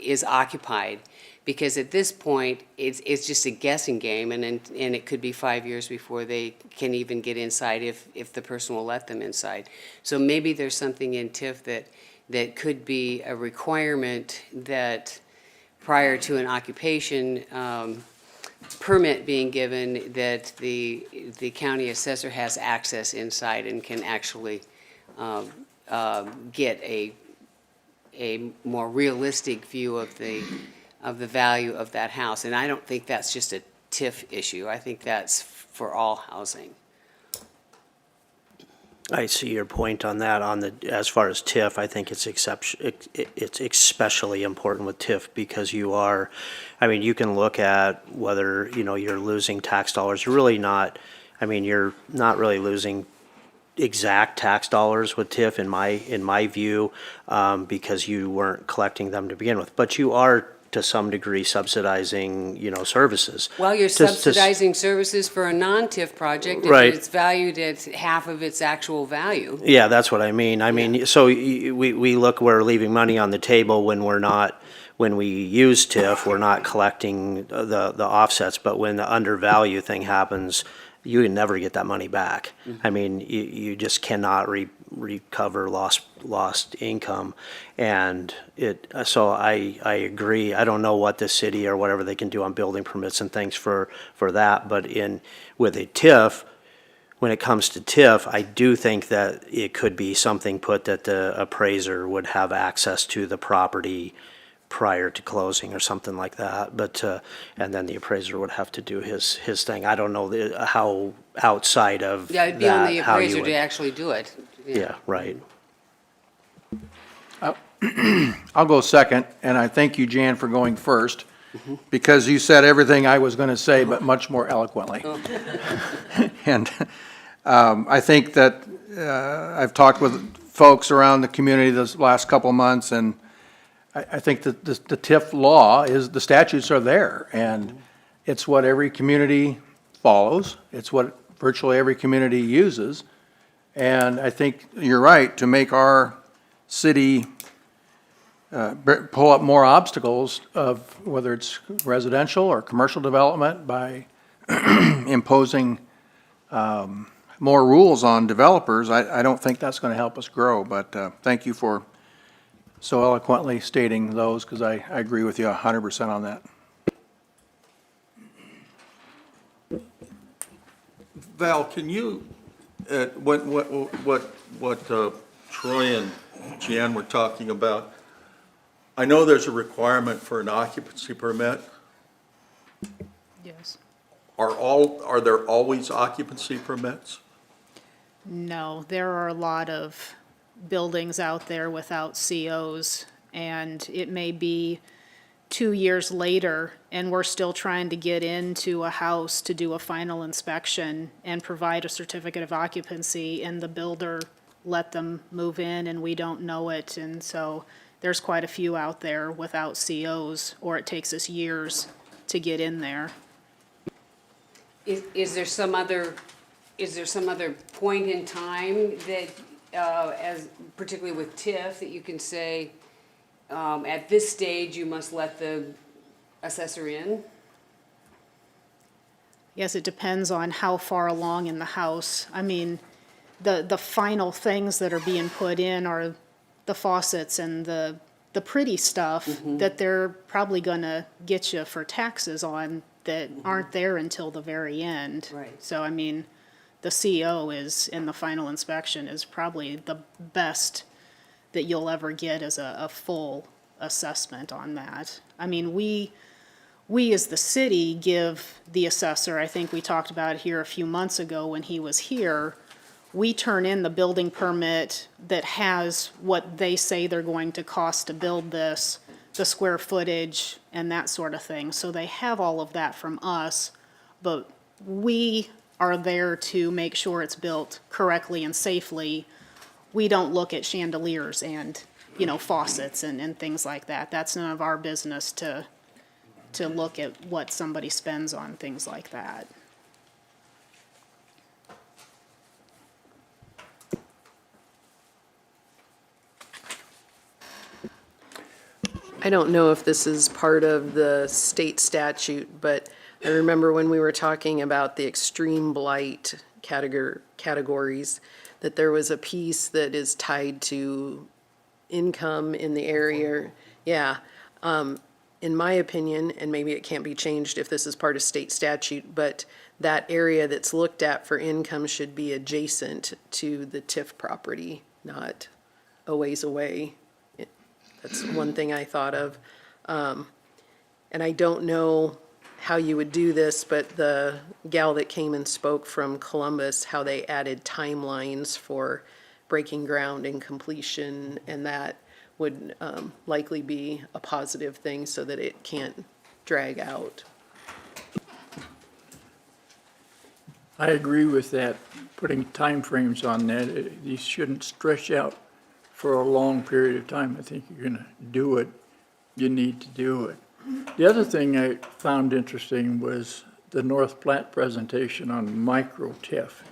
is occupied. Because at this point, it's just a guessing game, and it could be 5 years before they can even get inside if the person will let them inside. So maybe there's something in TIF that could be a requirement that prior to an occupation permit being given, that the county assessor has access inside and can actually get a more realistic view of the value of that house. And I don't think that's just a TIF issue. I think that's for all housing. I see your point on that. As far as TIF, I think it's especially important with TIF because you can look at whether, you're losing tax dollars. You're really not, you're not really losing exact tax dollars with TIF in my view, because you weren't collecting them to begin with. But you are, to some degree, subsidizing, services. Well, you're subsidizing services for a non-TIF project if Right. it's valued at half of its actual value. Yeah, that's what I mean. So we look, we're leaving money on the table when we use TIF, we're not collecting the offsets, but when the undervalue thing happens, you can never get that money back. Mm-hmm. You just cannot recover lost income. And so I agree. I don't know what the city or whatever they can do on building permits and things for that, but with a TIF, when it comes to TIF, I do think that it could be something put that the appraiser would have access to the property prior to closing or something like that, but, and then the appraiser would have to do his thing. I don't know how outside of Yeah, it'd be on the that, how you appraiser would. to actually do it. Yeah, right. I'll go second, and I thank you, Jan, for going first, because you said everything I was going to say, but much more eloquently. And I think that I've talked with folks around the community this last couple of months, and I think that the TIF law the statutes are there, and it's what every community follows. It's what virtually every community uses. And I think you're right, to make our city pull up more obstacles of whether it's residential or commercial development by imposing more rules on developers, I don't think that's going to help us grow. But thank you for so eloquently stating those, because I agree with you 100% on that. Val, can you, what Troy and Jan were talking about, I know there's a requirement for an occupancy permit. Yes. Are there always occupancy permits? No, there are a lot of buildings out there without COs, and it may be 2 years later, and we're still trying to get into a house to do a final inspection and provide a certificate of occupancy, and the builder let them move in and we don't know it. And so there's quite a few out there without COs, or it takes us years to get in there. Is there some other point in time that, as, particularly with TIF, that you can say, at this stage, you must let the assessor in? Yes, it depends on how far along in the house. I mean, the final things that are being put in are the faucets and the pretty stuff that they're probably gonna get you for taxes on that aren't there until the very end. Right. So, I mean, the CO is, in the final inspection, is probably the best that you'll ever get as a full assessment on that. I mean, we as the city give the assessor, I think we talked about it here a few months ago when he was here, we turn in the building permit that has what they say they're going to cost to build this, the square footage and that sort of thing. So they have all of that from us, but we are there to make sure it's built correctly and safely. We don't look at chandeliers and, faucets and things like that. That's none of our business to look at what somebody spends on things like that. I don't know if this is part of the state statute, but I remember when we were talking about the extreme blight categories, that there was a piece that is tied to income in the area. Yeah. In my opinion, and maybe it can't be changed if this is part of state statute, but that area that's looked at for income should be adjacent to the TIF property, not a ways away. That's one thing I thought of. And I don't know how you would do this, but the gal that came and spoke from Columbus, how they added timelines for breaking ground and completion, and that would likely be a positive thing so that it can't drag out. I agree with that, putting timeframes on that. These shouldn't stretch out for a long period of time. I think you're gonna do it, you need to do it. The other thing I found interesting was the North Platte presentation on micro TIF.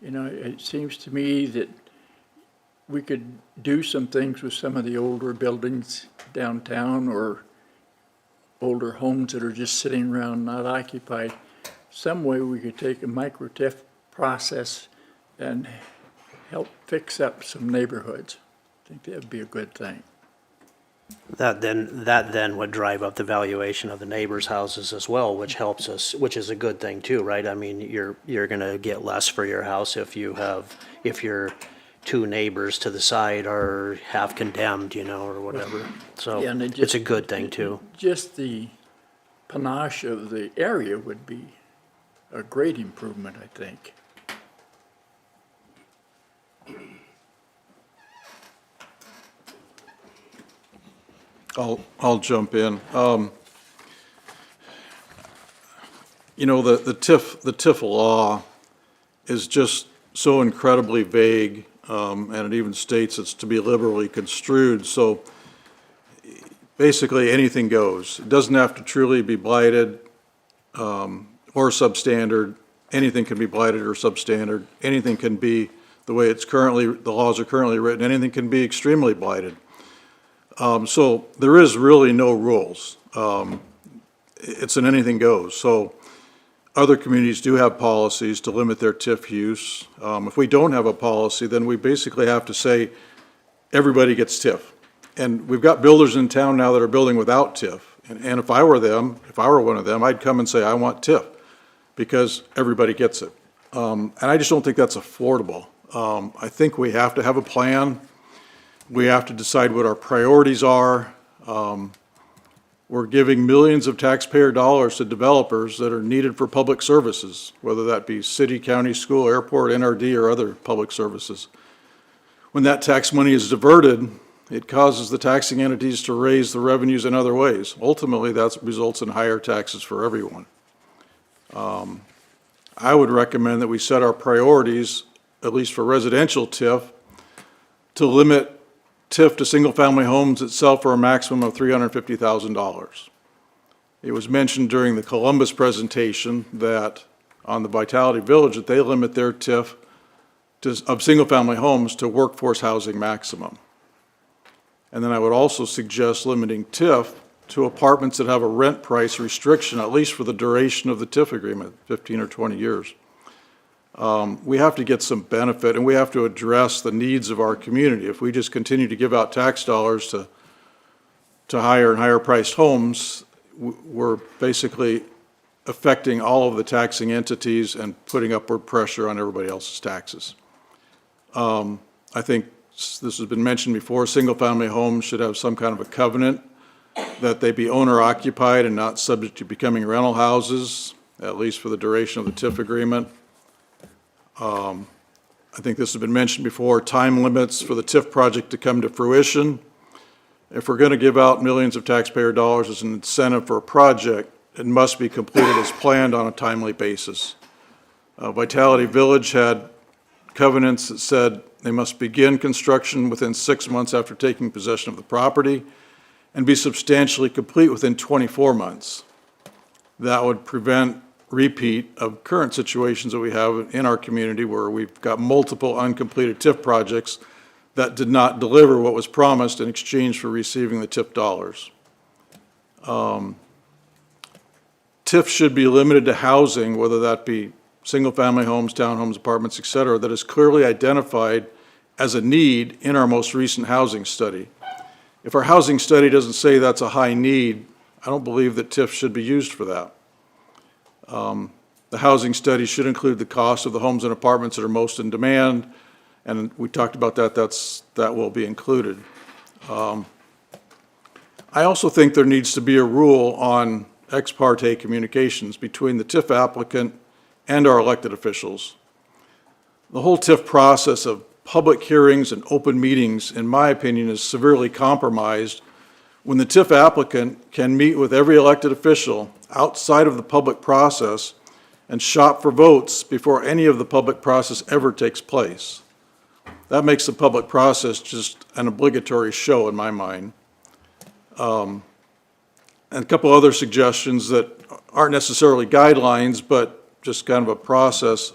It seems to me that we could do some things with some of the older buildings downtown or older homes that are just sitting around not occupied. Some way we could take a micro TIF process and help fix up some neighborhoods. I think that'd be a good thing. That then would drive up the valuation of the neighbors' houses as well, which helps us, which is a good thing too, right? I mean, you're gonna get less for your house if your two neighbors to the side are half condemned, or whatever. So Yeah, and it's a good thing too. Just the panache of the area would be a great improvement, I think. I'll jump in. The TIF law is just so incredibly vague, and it even states it's to be liberally construed. So basically, anything goes. It doesn't have to truly be blighted or substandard. Anything can be blighted or substandard. Anything can be the way the laws are currently written. Anything can be extremely blighted. So there is really no rules. It's an anything goes. So other communities do have policies to limit their TIF use. If we don't have a policy, then we basically have to say everybody gets TIF. And we've got builders in town now that are building without TIF. And if I were one of them, I'd come and say, I want TIF, because everybody gets it. And I just don't think that's affordable. I think we have to have a plan. We have to decide what our priorities are. We're giving millions of taxpayer dollars to developers that are needed for public services, whether that be city, county, school, airport, NRD, or other public services. When that tax money is diverted it causes the taxing entities to raise the revenues in other ways. Ultimately, that results in higher taxes for everyone. I would recommend that we set our priorities, at least for residential TIF, to limit TIF to single-family homes itself for a maximum of $350,000. It was mentioned during the Columbus presentation that on the Vitality Village, that they limit their TIF of single-family homes to workforce housing maximum. And then I would also suggest limiting TIF to apartments that have a rent price restriction, at least for the duration of the TIF agreement, 15 or 20 years. We have to get some benefit, and we have to address the needs of our community. If we just continue to give out tax dollars to higher and higher priced homes, we're basically affecting all of the taxing entities and putting upward pressure on everybody else's taxes. I think this has been mentioned before, single-family homes should have some kind of a covenant that they be owner-occupied and not subject to becoming rental houses, at least for the duration of the TIF agreement. I think this has been mentioned before, time limits for the TIF project to come to fruition. If we're going to give out millions of taxpayer dollars as an incentive for a project, it must be completed as planned on a timely basis. Vitality Village had covenants that said they must begin construction within 6 months after taking possession of the property and be substantially complete within 24 months. That would prevent repeat of current situations that we have in our community where we've got multiple uncompleted TIF projects that did not deliver what was promised in exchange for receiving the TIF dollars. TIF should be limited to housing, whether that be single-family homes, townhomes, apartments, et cetera, that is clearly identified as a need in our most recent housing study. If our housing study doesn't say that's a high need, I don't believe that TIF should be used for that. The housing study should include the cost of the homes and apartments that are most in demand, and we talked about that, that will be included. I also think there needs to be a rule on ex parte communications between the TIF applicant and our elected officials. The whole TIF process of public hearings and open meetings, in my opinion, is severely compromised when the TIF applicant can meet with every elected official outside of the public process and shop for votes before any of the public process ever takes place. That makes the public process just an obligatory show in my mind. And a couple other suggestions that aren't necessarily guidelines, but just kind of a process.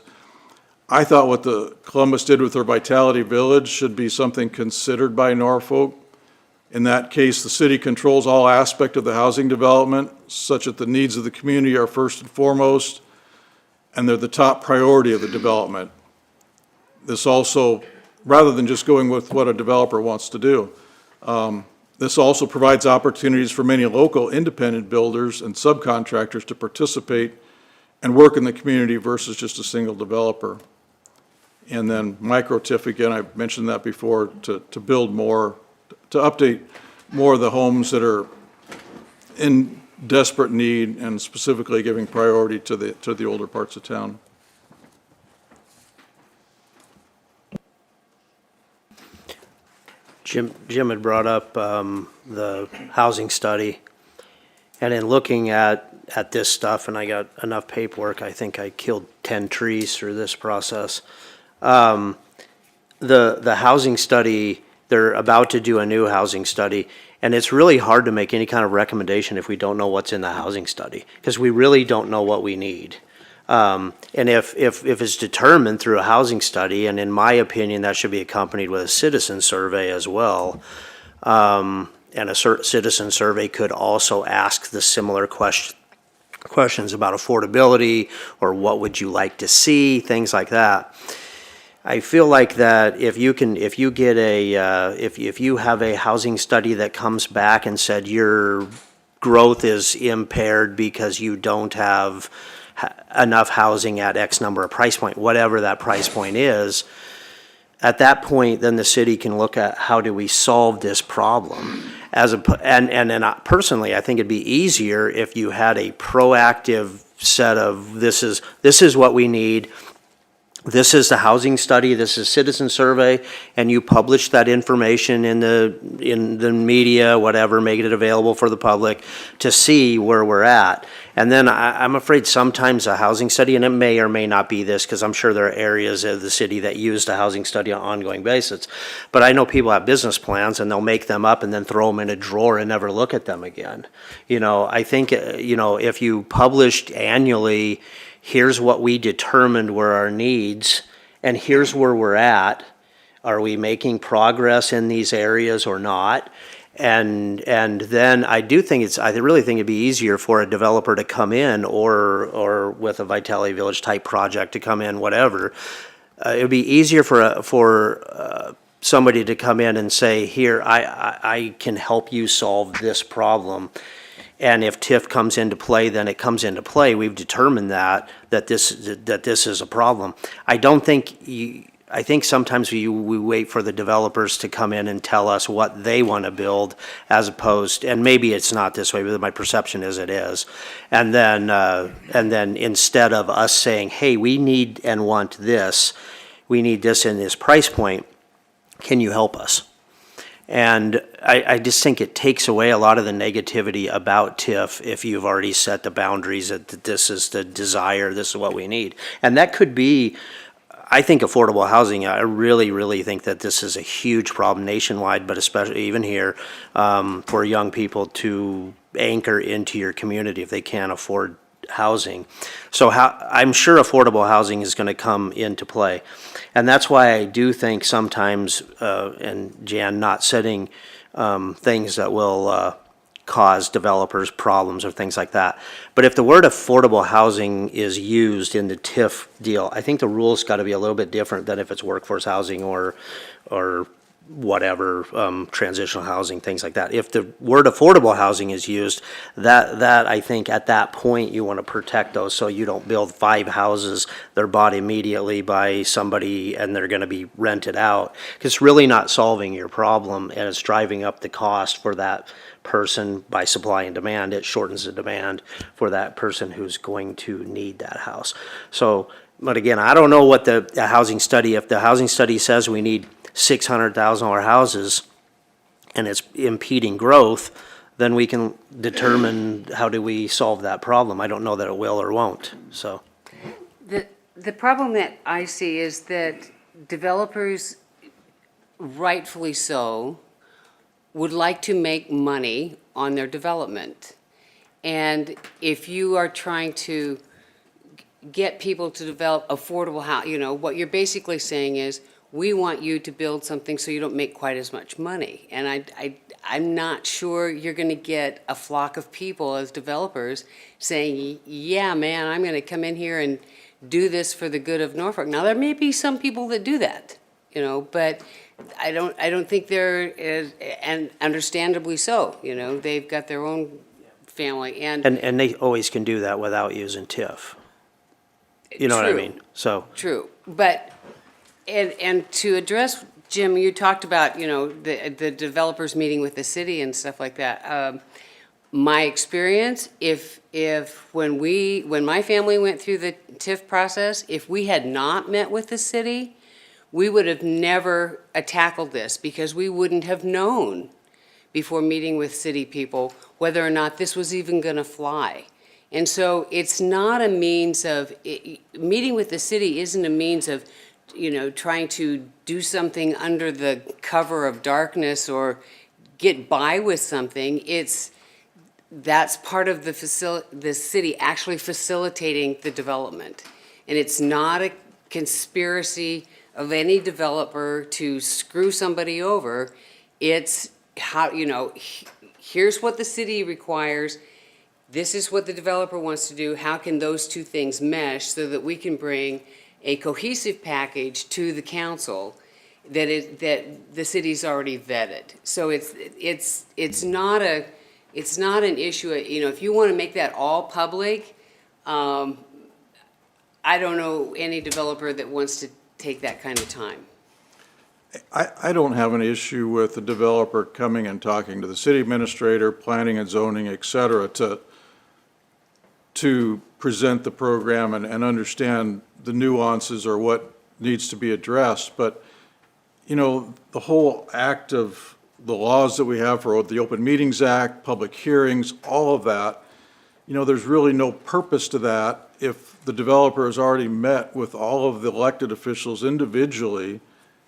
I thought what the Columbus did with their Vitality Village should be something considered by Norfolk. In that case, the city controls all aspect of the housing development, such that the needs of the community are first and foremost, and they're the top priority of the development. This also, rather than just going with what a developer wants to do, this also provides opportunities for many local independent builders and subcontractors to participate and work in the community versus just a single developer. And then micro TIF, again, I mentioned that before, to build more, to update more of the homes that are in desperate need and specifically giving priority to the older parts of town. Jim had brought up the housing study, and in looking at this stuff, and I got enough paperwork, I think I killed 10 trees through this process. The housing study, they're about to do a new housing study, and it's really hard to make any kind of recommendation if we don't know what's in the housing study, because we really don't know what we need. And if it's determined through a housing study, and in my opinion, that should be accompanied with a citizen survey as well. And a citizen survey could also ask the similar questions about affordability, or what would you like to see, things like that. I feel like that if you have a housing study that comes back and said your growth is impaired because you don't have enough housing at X number of price point, whatever that price point is, at that point, then the city can look at how do we solve this problem. And personally, I think it'd be easier if you had a proactive set of this is what we need. this is the housing study, this is citizen survey, and you publish that information in the media, whatever, make it available for the public to see where we're at. And then I'm afraid sometimes a housing study, and it may or may not be this, because I'm sure there are areas of the city that use the housing study on an ongoing basis. But I know people have business plans and they'll make them up and then throw them in a drawer and never look at them again. You know, I think, you know, if you published annually, here's what we determined were our needs, and here's where we're at. Are we making progress in these areas or not? And then I really think it'd be easier for a developer to come in, or with a Vitality Village type project to come in, whatever. It'd be easier for somebody to come in and say, here, I can help you solve this problem. And if TIF comes into play, then it comes into play. We've determined that this is a problem. I think sometimes we wait for the developers to come in and tell us what they want to build, as opposed, and maybe it's not this way, but my perception is it is. And then instead of us saying, hey, we need and want this, we need this in this price point, can you help us? And I just think it takes away a lot of the negativity about TIF if you've already set the boundaries that this is the desire, this is what we need. And that could be, I think, affordable housing. I really, really think that this is a huge problem nationwide, but especially even here, for young people to anchor into your community if they can't afford housing. So I'm sure affordable housing is going to come into play. And that's why I do think sometimes, and Jan, not setting things that will cause developers problems or things like that. But if the word affordable housing is used in the TIF deal, I think the rules got to be a little bit different than if it's workforce housing or whatever, transitional housing, things like that. If the word affordable housing is used, that I think at that point you want to protect those, so you don't build 5 houses, they're bought immediately by somebody and they're going to be rented out. Because it's really not solving your problem, and it's driving up the cost for that person by supply and demand. It shortens the demand for that person who's going to need that house. So, but again, I don't know what the housing study, if the housing study says we need $600,000 houses and it's impeding growth, then we can determine how do we solve that problem. I don't know that it will or won't, so. The problem that I see is that developers, rightfully so, would like to make money on their development. And if you are trying to get people to develop affordable house, you know, what you're basically saying is, we want you to build something so you don't make quite as much money. And I'm not sure you're going to get a flock of people as developers saying, yeah, man, I'm going to come in here and do this for the good of Norfolk. Now, there may be some people that do that, you know, but I don't think there is, and understandably so, you know, they've got their own family. And they always can do that without using TIF. You know what I mean? So. True, but, and to address, Jim, you talked about, you know, the developers meeting with the city and stuff like that. My experience, when my family went through the TIF process, if we had not met with the city, we would have never tackled this, because we wouldn't have known before meeting with city people whether or not this was even going to fly. And so it's not a means of, meeting with the city isn't a means of, you know, trying to do something under the cover of darkness or get by with something. That's part of the city actually facilitating the development. And it's not a conspiracy of any developer to screw somebody over. It's how, you know, here's what the city requires. This is what the developer wants to do. How can those two things mesh so that we can bring a cohesive package to the council that the city's already vetted? So it's not an issue. You know, if you want to make that all public, I don't know any developer that wants to take that kind of time. I don't have an issue with the developer coming and talking to the city administrator, planning and zoning, et cetera, to present the program and understand the nuances or what needs to be addressed, but, you know, the whole act of the laws that we have for the Open Meetings Act, public hearings, all of that, you know, there's really no purpose to that if the developer has already met with all of the elected officials individually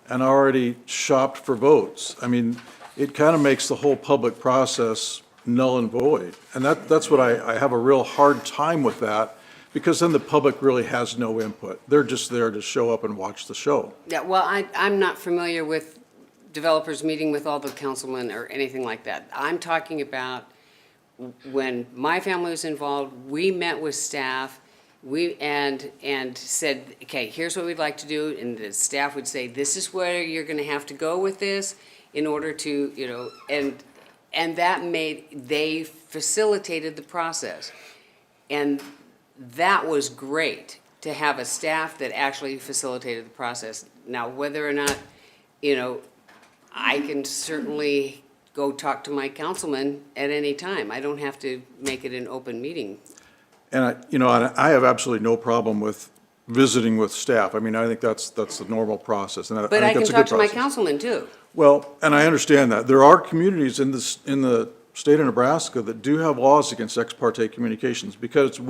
and already shopped for votes. I mean, it kind of makes the whole public process null and void. And that's what I have a real hard time with that, because then the public really has no input. They're just there to show up and watch the show. Yeah, well, I'm not familiar with developers meeting with all the councilmen or anything like that. I'm talking about when my family was involved, we met with staff, and said, okay, here's what we'd like to do, and the staff would say, this is where you're gonna have to go with this in order to, you know, and that they facilitated the process. And that was great, to have a staff that actually facilitated the process. Now, whether or not, you know, I can certainly go talk to my councilman at any time. I don't have to make it an open meeting. And I have absolutely no problem with visiting with staff. I mean, I think that's the normal process, and I But think I can that's a talk good to my process. councilman too. Well, and I understand that. There are communities in the state of Nebraska that do have laws against ex parte communications, because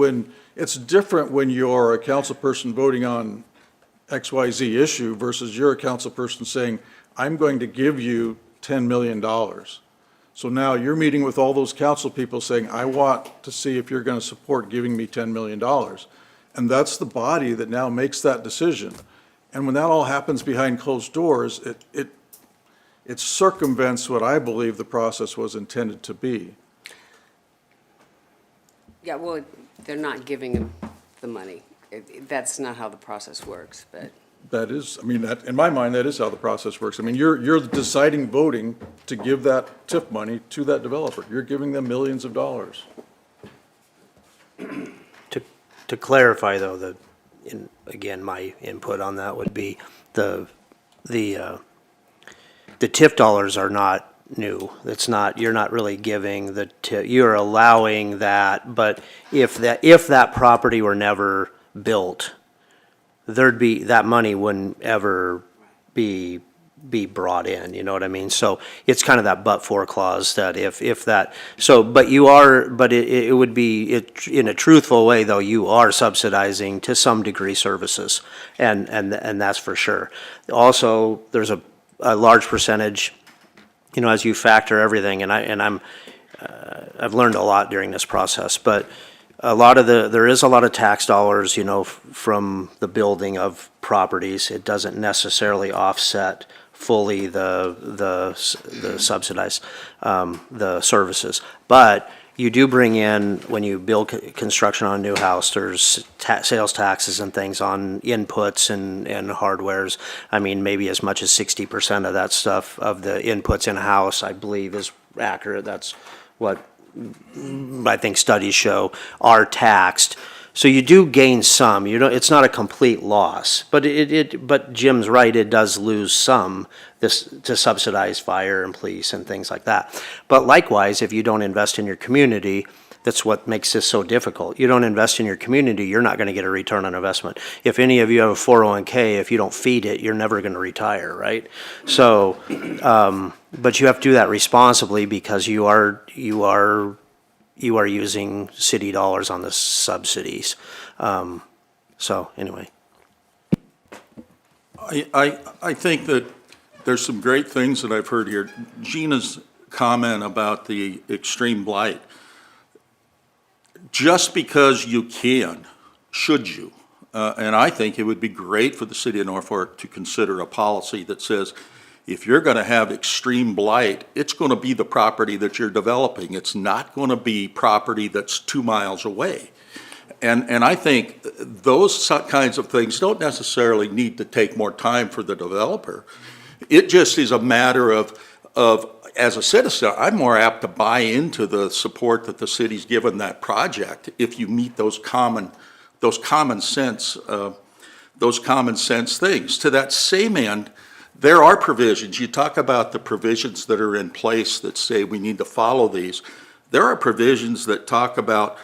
it's different when you're a council person voting on XYZ issue versus you're a council person saying, I'm going to give you $10 million. So now you're meeting with all those council people saying, I want to see if you're going to support giving me $10 million. And that's the body that now makes that decision. And when that all happens behind closed doors, it circumvents what I believe the process was intended to be. Yeah, well, they're not giving him the money. That's not how the process works, but. That is, I mean, in my mind, that is how the process works. I mean, you're deciding voting to give that TIF money to that developer. You're giving them millions of dollars. To clarify, though, again, my input on that would be the TIF dollars are not new. It's not, you're not really giving the TIF, you're allowing that, but if that property were never built, that money wouldn't ever be brought in, you know what I mean? So it's kind of that but-for clause that if that, so, but it would be, in a truthful way, though, you are subsidizing to some degree services, and that's for sure. Also, there's a large percentage, you know, as you factor everything, and I've learned a lot during this process, but there is a lot of tax dollars, you know, from the building of properties. It doesn't necessarily offset fully the subsidized, the services. But you do bring in, when you build construction on a new house, there's sales taxes and things on inputs and hardwares. I mean, maybe as much as 60% of that stuff, of the inputs in a house, I believe is accurate. That's what I think studies show are taxed. So you do gain some. It's not a complete loss, but but Jim's right. It does lose some to subsidize fire and police and things like that. But likewise, if you don't invest in your community, that's what makes this so difficult. You don't invest in your community, you're not going to get a return on investment. If any of you have a 401k, if you don't feed it, you're never going to retire, right? So, but you have to do that responsibly, because you are using city dollars on the subsidies. So anyway. I think that there's some great things that I've heard here. Gina's comment about the extreme blight. Just because you can, should you? And I think it would be great for the city of Norfolk to consider a policy that says, if you're going to have extreme blight, it's going to be the property that you're developing. It's not going to be property that's 2 miles away. And I think those kinds of things don't necessarily need to take more time for the developer. It just is a matter of as a citizen, I'm more apt to buy into the support that the city's given that project if you meet those common sense things. To that same end, there are provisions. You talk about the provisions that are in place that say we need to follow these. There are provisions that talk about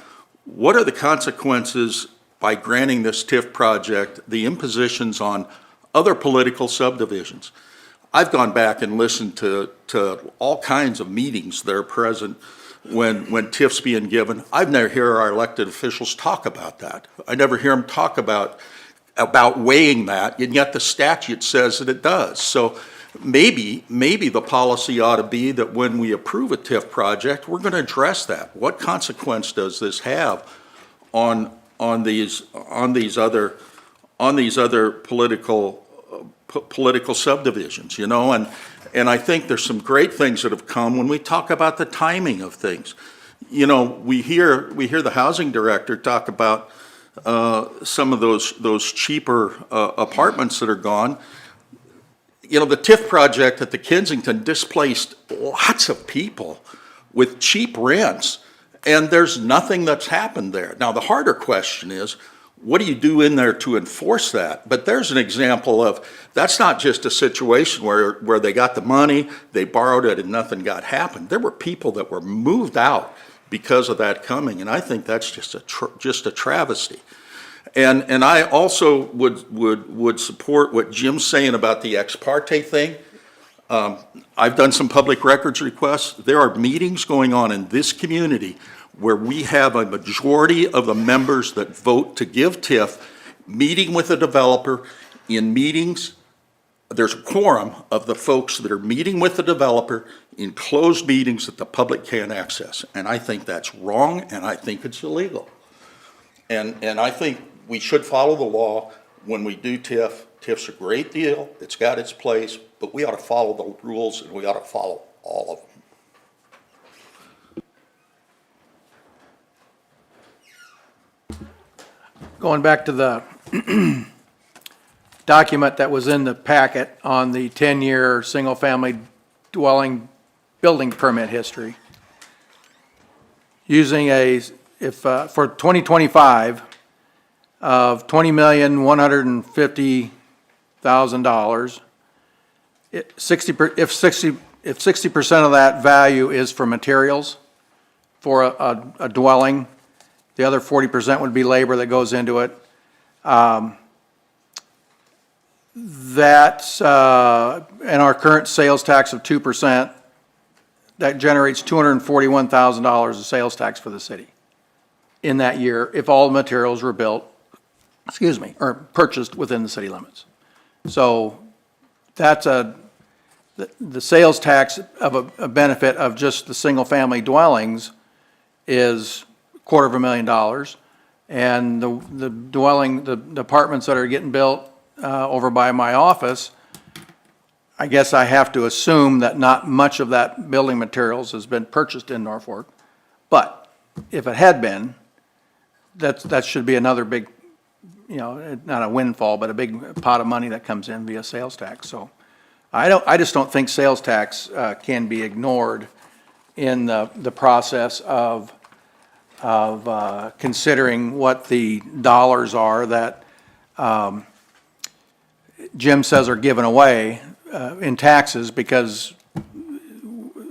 what are the consequences by granting this TIF project, the impositions on other political subdivisions. I've gone back and listened to all kinds of meetings that are present when TIF's being given. I've never heard our elected officials talk about that. I never hear them talk about weighing that, and yet the statute says that it does. So maybe the policy ought to be that when we approve a TIF project, we're going to address that. What consequence does this have on these other political subdivisions, you know? And I think there's some great things that have come when we talk about the timing of things. You know, we hear the housing director talk about some of those cheaper apartments that are gone. You know, the TIF project at the Kensington displaced lots of people with cheap rents, and there's nothing that's happened there. Now, the harder question is, what do you do in there to enforce that? But there's an example of, that's not just a situation where they got the money, they borrowed it, and nothing got happened. There were people that were moved out because of that coming, and I think that's just a travesty. And I also would support what Jim's saying about the ex parte thing. I've done some public records requests. There are meetings going on in this community where we have a majority of the members that vote to give TIF, meeting with a developer. In meetings, there's a quorum of the folks that are meeting with the developer in closed meetings that the public can't access. And I think that's wrong, and I think it's illegal. And I think we should follow the law when we do TIF. TIF's a great deal, it's got its place, but we ought to follow the rules, and we ought to follow all of them. Going back to the document that was in the packet on the 10-year single-family dwelling building permit history, using for 2025 of $20,150,000, if 60% of that value is for materials for a dwelling, the other 40% would be labor that goes into it. That's, and our current sales tax of 2%, that generates $241,000 of sales tax for the city in that year if all the materials were built, or purchased within the city limits. So that's the sales tax of a benefit of just the single-family dwellings is $250,000, and the apartments that are getting built over by my office, I guess I have to assume that not much of that building materials has been purchased in Norfolk, but if it had been, that should be another big, you know, not a windfall, but a big pot of money that comes in via sales tax. So I just don't think sales tax can be ignored in the process of considering what the dollars are that Jim says are given away in taxes, because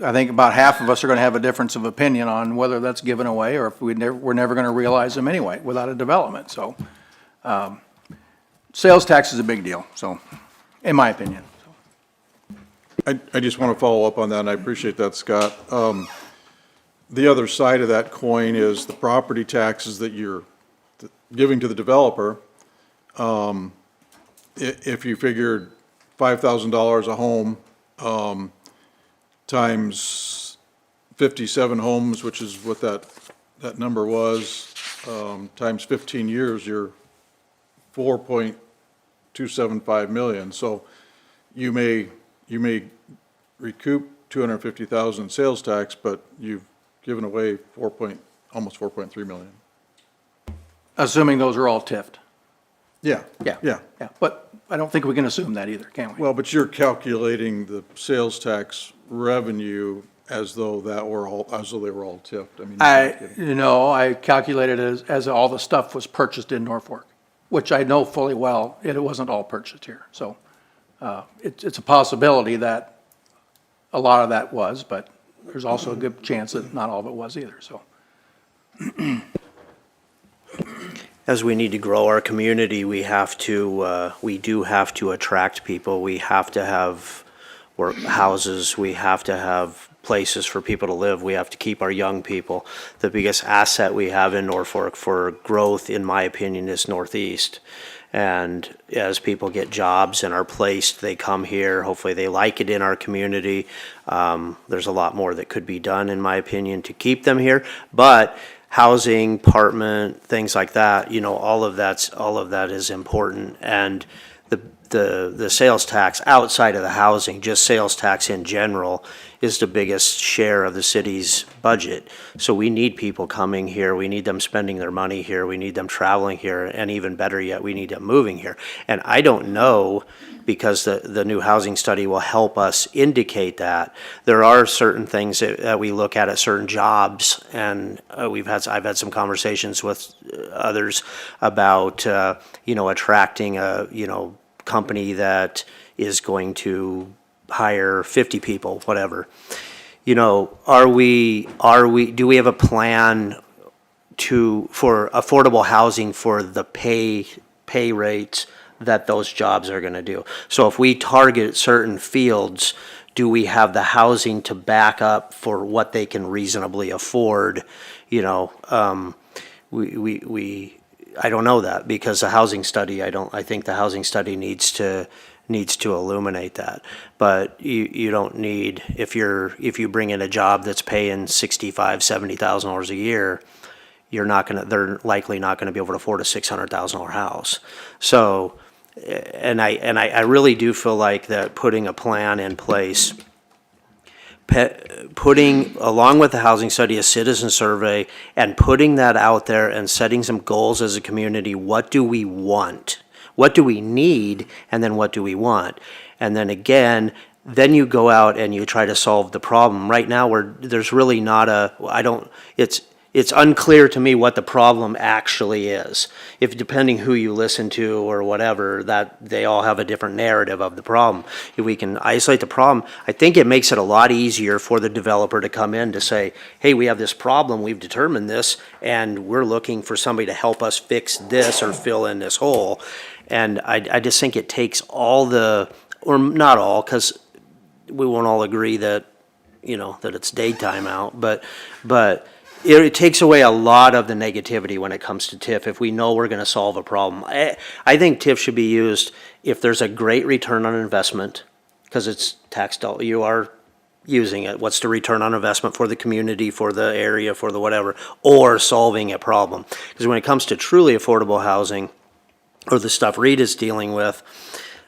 I think about half of us are going to have a difference of opinion on whether that's given away or if we're never going to realize them anyway without a development. So sales tax is a big deal, so, in my opinion. I just want to follow up on that, and I appreciate that, Scott. The other side of that coin is the property taxes that you're giving to the developer. If you figured $5,000 a home times 57 homes, which is what that number was, times 15 years, you're $4.275 million. So you may recoup $250,000 sales tax, but you've given away almost $4.3 million. Assuming those are all TIF'd. Yeah. Yeah. But I don't think we can assume that either, can we? Well, but you're calculating the sales tax revenue as though they were all TIF'd. I mean, I calculated as all the stuff was purchased in Norfolk, which I know fully well, it wasn't all purchased here. So it's a possibility that a lot of that was, but there's also a good chance that not all of it was either, so. as we need to grow our community, we do have to attract people. We have to have work houses. We have to have places for people to live. We have to keep our young people. The biggest asset we have in Norfolk for growth, in my opinion, is Northeast. And as people get jobs and are placed, they come here. Hopefully they like it in our community. There's a lot more that could be done, in my opinion, to keep them here. But housing, apartment, things like that, all of that is important. And the sales tax outside of the housing, just sales tax in general, is the biggest share of the city's budget. So we need people coming here. We need them spending their money here. We need them traveling here. And even better yet, we need them moving here. And I don't know, because the new housing study will help us indicate that. There are certain things that we look at certain jobs, and I've had some conversations with others about, attracting a, company that is going to hire 50 people, whatever. Do we have a plan for affordable housing for the pay rates that those jobs are going to do? So if we target certain fields, do we have the housing to back up for what they can reasonably afford? I don't know that, because the housing study, I think the housing study needs to illuminate that. But you don't need, if you bring in a job that's paying $65,000-$70,000 a year, they're likely not gonna be able to afford a $600,000 house. So, and I really do feel like that putting a plan in place, putting, along with the housing study, a citizen survey, and putting that out there and setting some goals as a community. What do we want? What do we need? And then what do we want? And then again, then you go out and you try to solve the problem. Right now, there's really not it's unclear to me what the problem actually is. If depending who you listen to or whatever, that they all have a different narrative of the problem. If we can isolate the problem, I think it makes it a lot easier for the developer to come in to say, hey, we have this problem, we've determined this, and we're looking for somebody to help us fix this or fill in this hole. And I just think it takes all or not all, because we won't all agree that, that it's daytime out, but it takes away a lot of the negativity when it comes to TIF if we know we're going to solve a problem. I think TIF should be used if there's a great return on investment, because it's taxed, you are using it. What's the return on investment for the community, for the area, for the whatever, or solving a problem? Because when it comes to truly affordable housing, or the stuff Rita's dealing with,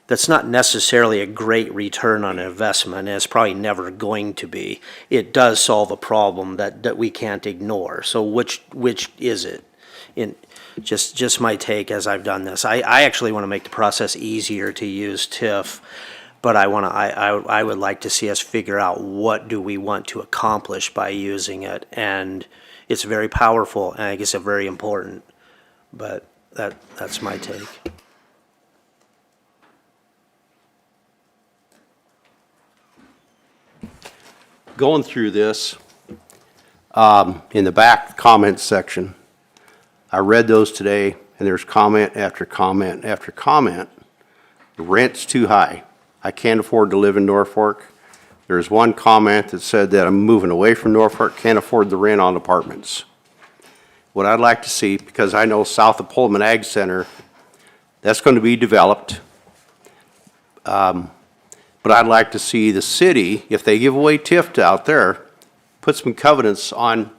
that's not necessarily a great return on investment, and it's probably never going to be. It does solve a problem that we can't ignore. So which is it? Just my take as I've done this. I actually want to make the process easier to use TIF, but I would like to see us figure out what do we want to accomplish by using it. And it's very powerful, and I guess it's very important. But that's my take. Going through this, in the back comments section, I read those today, and there's comment after comment after comment. The rent's too high. I can't afford to live in Norfolk. There's one comment that said that I'm moving away from Norfolk, can't afford the rent on apartments. What I'd like to see, because I know south of Pullman Ag Center, that's going to be developed. But I'd like to see the city, if they give away TIF out there, put some covenants on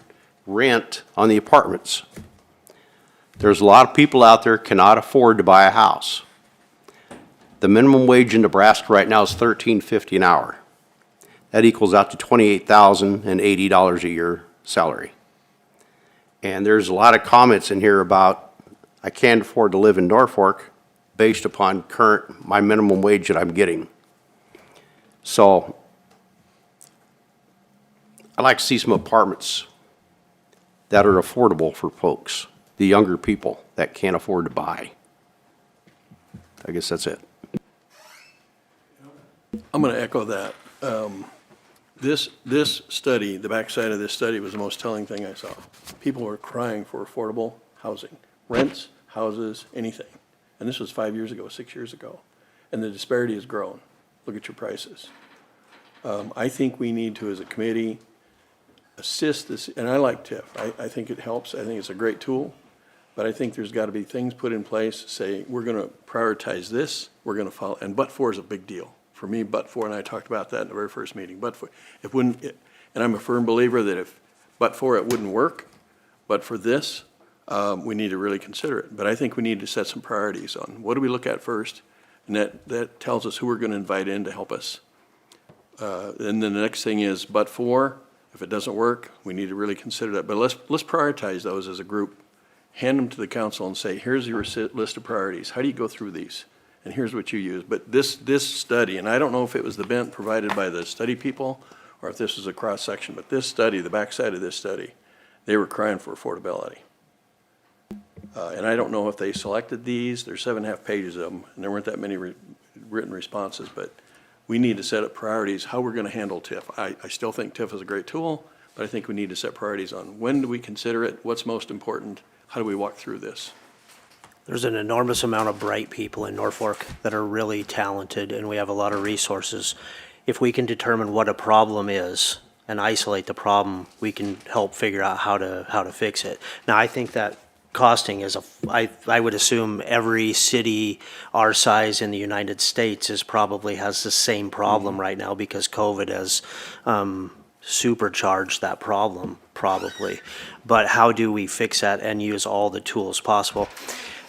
rent on the apartments. There's a lot of people out there cannot afford to buy a house. The minimum wage in Nebraska right now is $13.50 an hour. That equals out to $28,080 a year salary. And there's a lot of comments in here about I can't afford to live in Norfolk based upon my minimum wage that I'm getting. So I'd like to see some apartments that are affordable for folks, the younger people that can't afford to buy. I guess that's it. I'm going to echo that. This study, the backside of this study was the most telling thing I saw. People were crying for affordable housing. Rents houses, anything. And this was 5 years ago, 6 years ago. And the disparity has grown. Look at your prices. I think we need to, as a committee, assist this, and I like TIF. I think it helps. I think it's a great tool. But I think there's got to be things put in place to say, we're going to prioritize this, we're going to follow, and but-for is a big deal. For me, but-for, and I talked about that in the very first meeting, but-for, and I'm a firm believer that if but-for it wouldn't work, but for this, we need to really consider it. But I think we need to set some priorities on what do we look at first, and that tells us who we're going to invite in to help us. And then the next thing is but-for, if it doesn't work, we need to really consider that. But let's prioritize those as a group. Hand them to the council and say, here's your list of priorities. How do you go through these? And here's what you use. But this study, and I don't know if it was the bent provided by the study people or if this was a cross-section, but this study, the backside of this study, they were crying for affordability. And I don't know if they selected these. There's 7.5 pages of them, and there weren't that many written responses. But we need to set up priorities, how we're going to handle TIF. I still think TIF is a great tool, but I think we need to set priorities on when do we consider it, what's most important, how do we walk through this? There's an enormous amount of bright people in Norfolk that are really talented, and we have a lot of resources. If we can determine what a problem is and isolate the problem, we can help figure out how to fix it. Now, I think that costing is I would assume every city our size in the United States probably has the same problem right now because COVID has supercharge that problem, probably. But how do we fix that and use all the tools possible?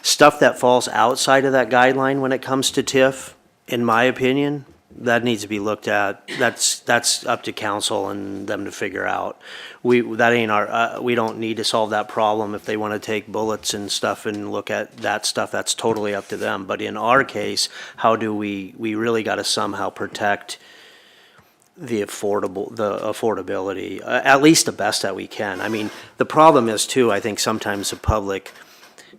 Stuff that falls outside of that guideline when it comes to TIF, in my opinion, that needs to be looked at. That's up to council and them to figure out. We don't need to solve that problem. If they want to take bullets and stuff and look at that stuff, that's totally up to them. But in our case, how do we really got to somehow protect the affordability, at least the best that we can. I mean, the problem is too, I think sometimes the public,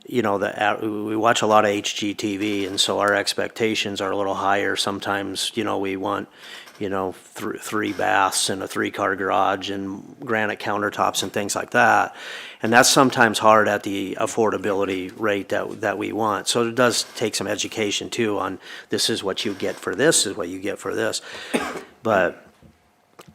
we watch a lot of HGTV, and so our expectations are a little higher. Sometimes, we want, 3 baths and a 3-car garage and granite countertops and things like that. And that's sometimes hard at the affordability rate that we want. So it does take some education too on this is what you get for this, is what you get for this. But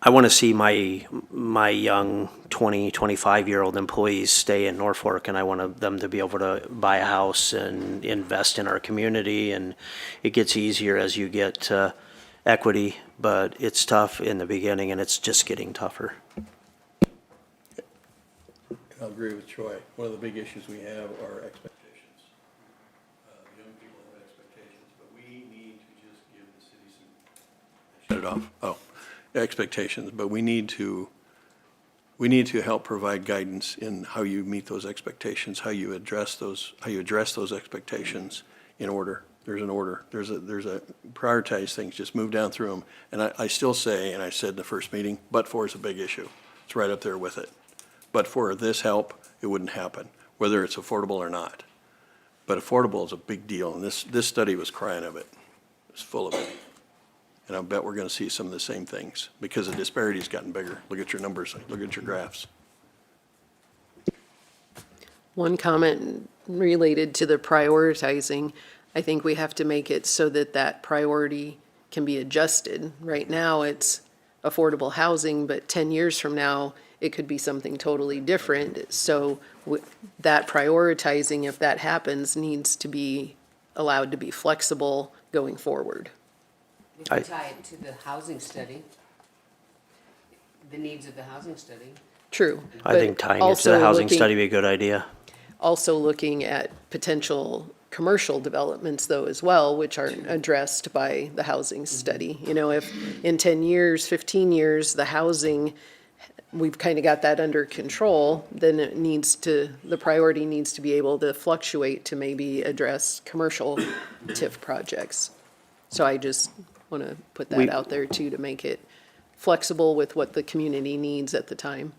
I want to see my young 20, 25-year-old employees stay in Norfolk, and I want them to be able to buy a house and invest in our community. And it gets easier as you get equity, but it's tough in the beginning, and it's just getting tougher. I'll agree with Troy. One of the big issues we have are expectations. Young people have expectations, but we need to just give the city some. Shut it off. Oh. Expectations, but we need to help provide guidance in how you meet those expectations, how you address those expectations in order. There's an order. There's a prioritize things, just move down through them. And I still say, and I said in the first meeting, but for is a big issue. It's right up there with it. But for this help, it wouldn't happen, whether it's affordable or not. But affordable is a big deal, and this study was crying of it. It was full of it. And I bet we're going to see some of the same things because the disparity's gotten bigger. Look at your numbers, look at your graphs. One comment related to the prioritizing, I think we have to make it so that that priority can be adjusted. Right now, it's affordable housing, but 10 years from now, it could be something totally different. So that prioritizing, if that happens, needs to be allowed to be flexible going forward. We can tie it to the housing study, the needs of the housing study. True. I think tying it to the housing study would be a good idea. Also looking at potential commercial developments though as well, which aren't addressed by the housing study. If in 10 years, 15 years, the housing, we've kind of got that under control, then the priority needs to be able to fluctuate to maybe address commercial TIF projects. So I just want to put that out there too, to make it flexible with what the community needs at the time.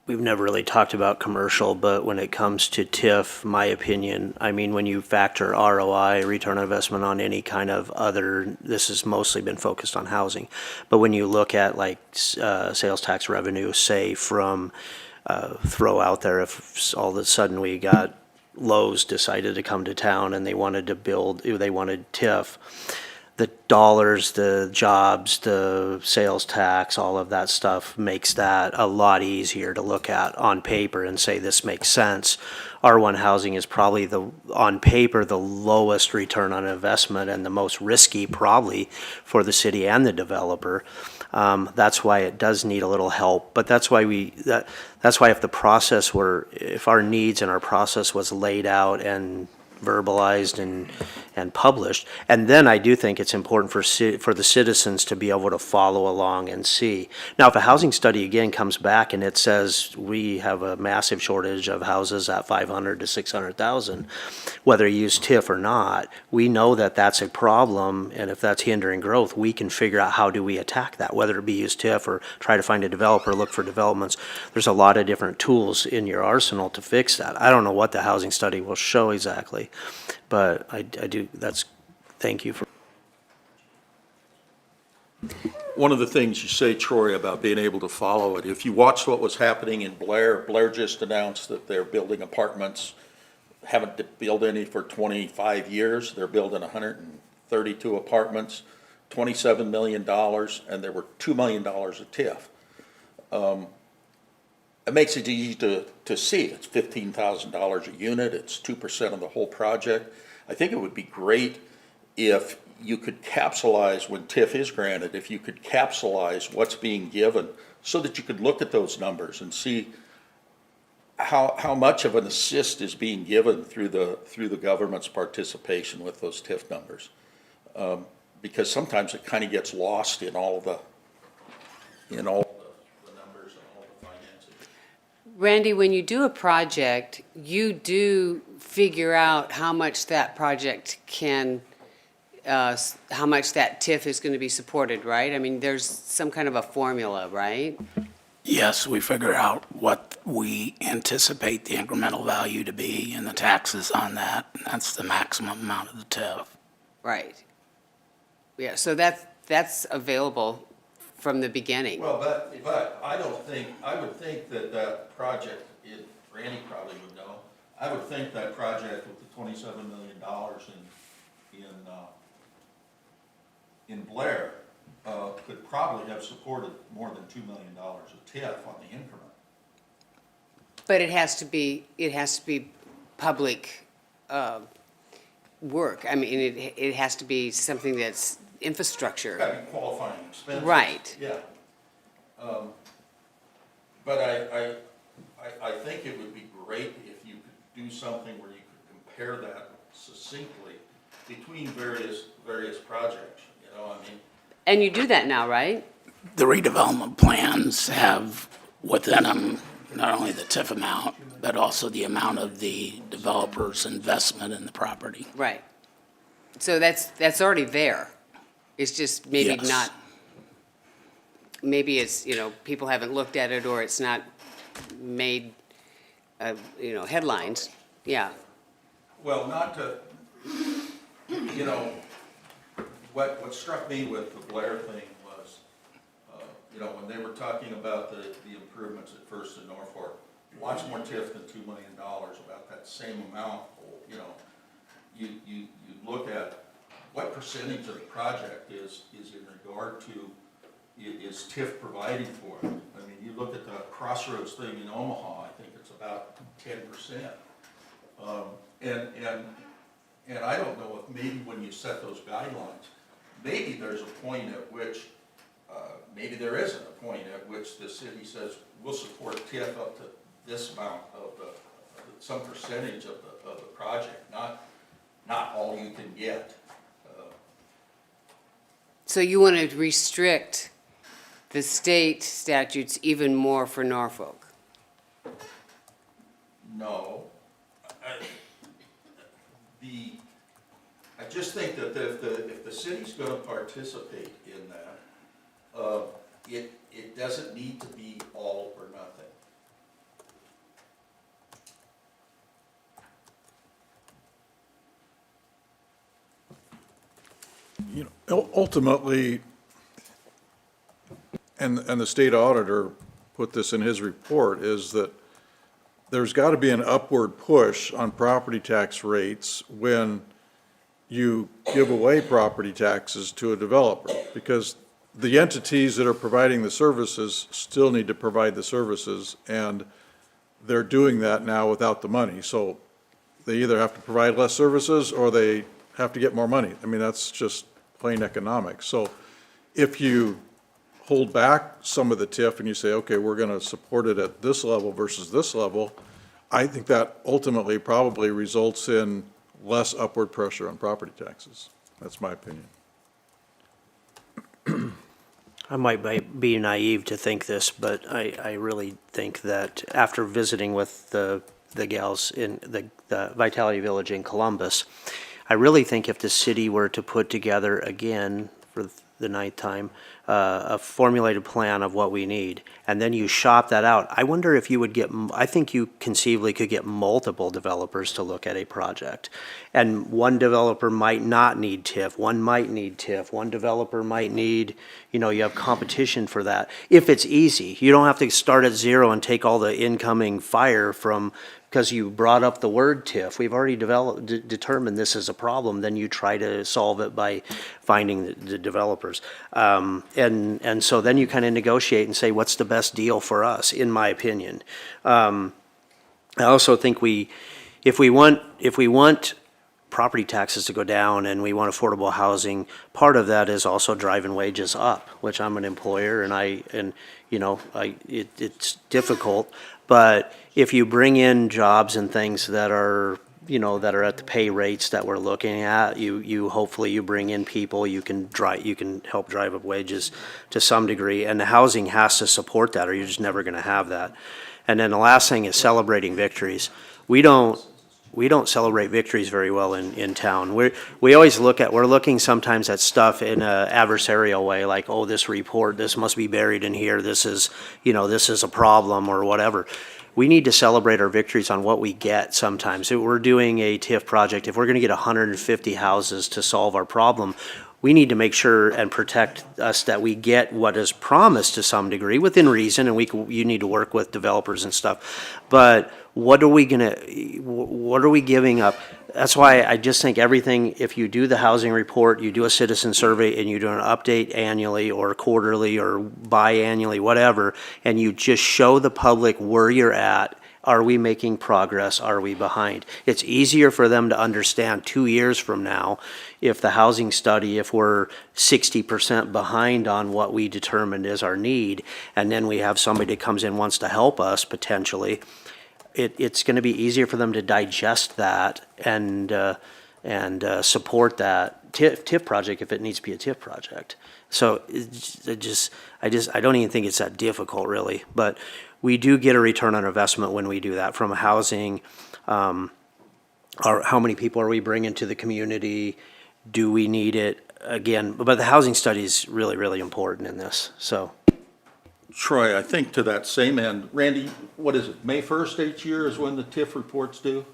We've never really talked about commercial, but when it comes to TIF, my opinion, I mean, when you factor ROI, return on investment on any kind of other, this has mostly been focused on housing. But when you look at like sales tax revenue, say from, throw out there, if all of a sudden we got Lowe's decided to come to town and they wanted TIF, the dollars, the jobs, the sales tax, all of that stuff makes that a lot easier to look at on paper and say this makes sense. R1 housing is probably on paper, the lowest return on investment and the most risky probably for the city and the developer. That's why it does need a little help, but that's why if if our needs and our process was laid out and verbalized and published. And then I do think it's important for the citizens to be able to follow along and see. Now, if a housing study again comes back and it says we have a massive shortage of houses at 500 to 600,000, whether you use TIF or not, we know that that's a problem, and if that's hindering growth, we can figure out how do we attack that, whether it be use TIF or try to find a developer, look for developments. There's a lot of different tools in your arsenal to fix that. I don't know what the housing study will show exactly, but I do, thank you for. One of the things you say, Troy, about being able to follow it, if you watched what was happening in Blair just announced that they're building apartments, haven't built any for 25 years. They're building 132 apartments, $27 million, and there were $2 million of TIF. It makes it easy to see. It's $15,000 a unit. It's 2% of the whole project. I think it would be great if you could capsulize, when TIF is granted, if you could capsulize what's being given so that you could look at those numbers and see how much of an assist is being given through the government's participation with those TIF numbers. Because sometimes it kind of gets lost in all the numbers and all the financing. Randy, when you do a project, you do figure out how much that project can, how much that TIF is going to be supported, right? I mean, there's some kind of a formula, right? Yes, we figure out what we anticipate the incremental value to be and the taxes on that. And that's the maximum amount of the TIF. Right. Yeah, so that's available from the beginning. Well, but I would think that project, Randy probably would know, I would think that project with the $27 million in Blair could probably have supported more than $2 million of TIF on the increment. But it has to be public work. I mean, it has to be something that's infrastructure. Got to be qualifying expenses. Right. Yeah. But I think it would be great if you could do something where you could compare that succinctly between various projects, you know, I mean. And you do that now, right? The redevelopment plans have within them not only the TIF amount, but also the amount of the developer's investment in the property. Right. So that's already there. It's just maybe Yes. not, maybe it's, people haven't looked at it or it's not made, headlines. Yeah. Well, not to, what struck me with the Blair thing was, when they were talking about the improvements at First in Norfolk, lots more TIF than $2 million, about that same amount, you look at what percentage of the project is in regard to, is TIF providing for it. I mean, you look at the Crossroads thing in Omaha, I think it's about 10%. And I don't know if maybe when you set those guidelines, maybe there's a point at which, maybe there isn't a point at which the city says, we'll support TIF up to this amount of some percentage of the project, not all you can get. So you want to restrict the state statutes even more for Norfolk? No. I just think that if the city's going to participate in that, it doesn't need to be all or nothing. Ultimately, and the state auditor put this in his report, is that there's got to be an upward push on property tax rates when you give away property taxes to a developer, because the entities that are providing the services still need to provide the services, and they're doing that now without the money. So they either have to provide less services or they have to get more money. I mean, that's just plain economics. So if you hold back some of the TIF and you say, okay, we're going to support it at this level versus this level, I think that ultimately probably results in less upward pressure on property taxes. That's my opinion. I might be naive to think this, but I really think that after visiting with the gals in the Vitality Village in Columbus, I really think if the city were to put together again for the ninth time, a formulated plan of what we need, and then you shop that out, I wonder if you would get, I think you conceivably could get multiple developers to look at a project. And one developer might not need TIF, one might need TIF, one developer might need, you have competition for that. If it's easy, you don't have to start at zero and take all the incoming fire from, because you brought up the word TIF. We've already determined this is a problem, then you try to solve it by finding the developers. And so then you kind of negotiate and say, what's the best deal for us, in my opinion. I also think if we want property taxes to go down and we want affordable housing, part of that is also driving wages up, which I'm an employer and it's difficult. But if you bring in jobs and things that are at the pay rates that we're looking at, you hopefully you bring in people, you can help drive up wages to some degree, and the housing has to support that, or you're just never going to have that. And then the last thing is celebrating victories. We don't celebrate victories very well in town. We're looking sometimes at stuff in an adversarial way, like, oh, this report, this must be buried in here, this is a problem or whatever. We need to celebrate our victories on what we get sometimes. If we're doing a TIF project, if we're going to get 150 houses to solve our problem, we need to make sure and protect us that we get what is promised to some degree within reason, and you need to work with developers and stuff. But what are we giving up? That's why I just think everything, if you do the housing report, you do a citizen survey, and you do an update annually or quarterly or biannually, whatever, and you just show the public where you're at. Are we making progress? Are we behind? It's easier for them to understand 2 years from now if the housing study, if we're 60% behind on what we determined is our need, and then we have somebody that comes in wants to help us potentially. It's going to be easier for them to digest that and support that TIF project if it needs to be a TIF project. So I don't even think it's that difficult really, but we do get a return on investment when we do that from housing. How many people are we bringing to the community? Do we need it? Again, but the housing study is really, really important in this, so. Troy, I think to that same end, Randy, what is it, May 1st each year is when the TIF reports due?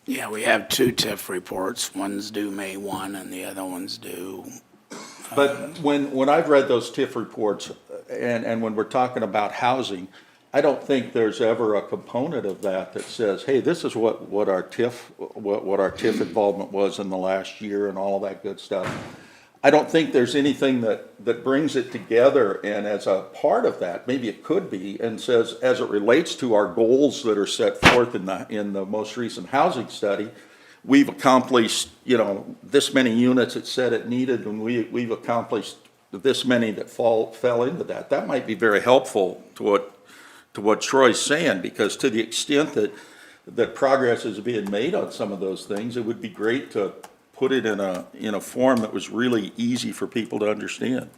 Yeah, we have two TIF reports. One's due May 1 and the other one's due. But when I've read those TIF reports, and when we're talking about housing, I don't think there's ever a component of that says, hey, this is what our TIF involvement was in the last year and all of that good stuff. I don't think there's anything that brings it together, and as a part of that, maybe it could be, and says, as it relates to our goals that are set forth in the most recent housing study, we've accomplished, this many units it said it needed, and we've accomplished this many that fell into that. That might be very helpful to what Troy's saying, because to the extent that progress is being made on some of those things, it would be great to put it in a form that was really easy for people to understand.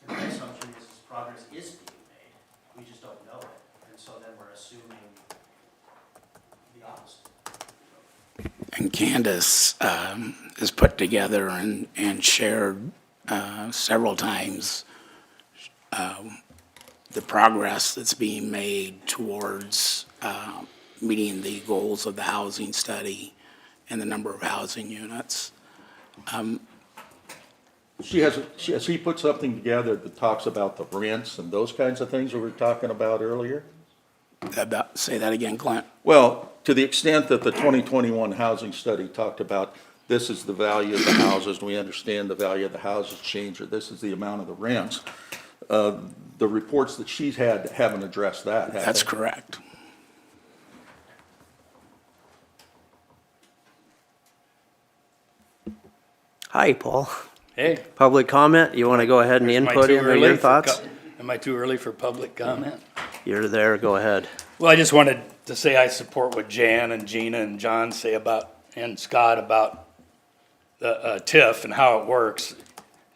The assumption is progress is being made, we just don't know it, and so then we're assuming the opposite. And Candace has put together and shared several times the progress that's being made towards meeting the goals of the housing study and the number of housing units. She put something together that talks about the rents and those kinds of things we were talking about earlier? Say that again, Clint. Well, to the extent that the 2021 housing study talked about, this is the value of the houses, and we understand the value of the houses change, or this is the amount of the rents. The reports that she's had haven't addressed that, have That's they? correct. Hi, Paul. Hey. Public comment? You want to go ahead and Am I input too into early your for thoughts? Am I too early for public comment? You're there, go ahead. Well, I just wanted to say I support what Jan and Gina and John say about, and Scott about the TIF and how it works.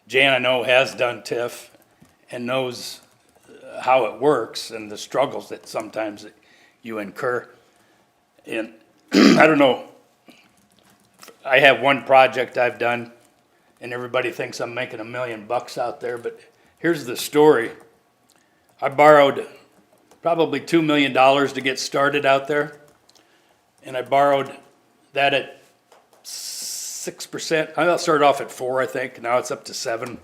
Jan, I know, has done TIF and knows how it works and the struggles that sometimes that you incur. And I don't know, I have one project I've done, and everybody thinks I'm making $1 million out there, but here's the story. I borrowed probably $2 million to get started out there, and I borrowed that at 6%. I started off at 4, I think. Now it's up to 7%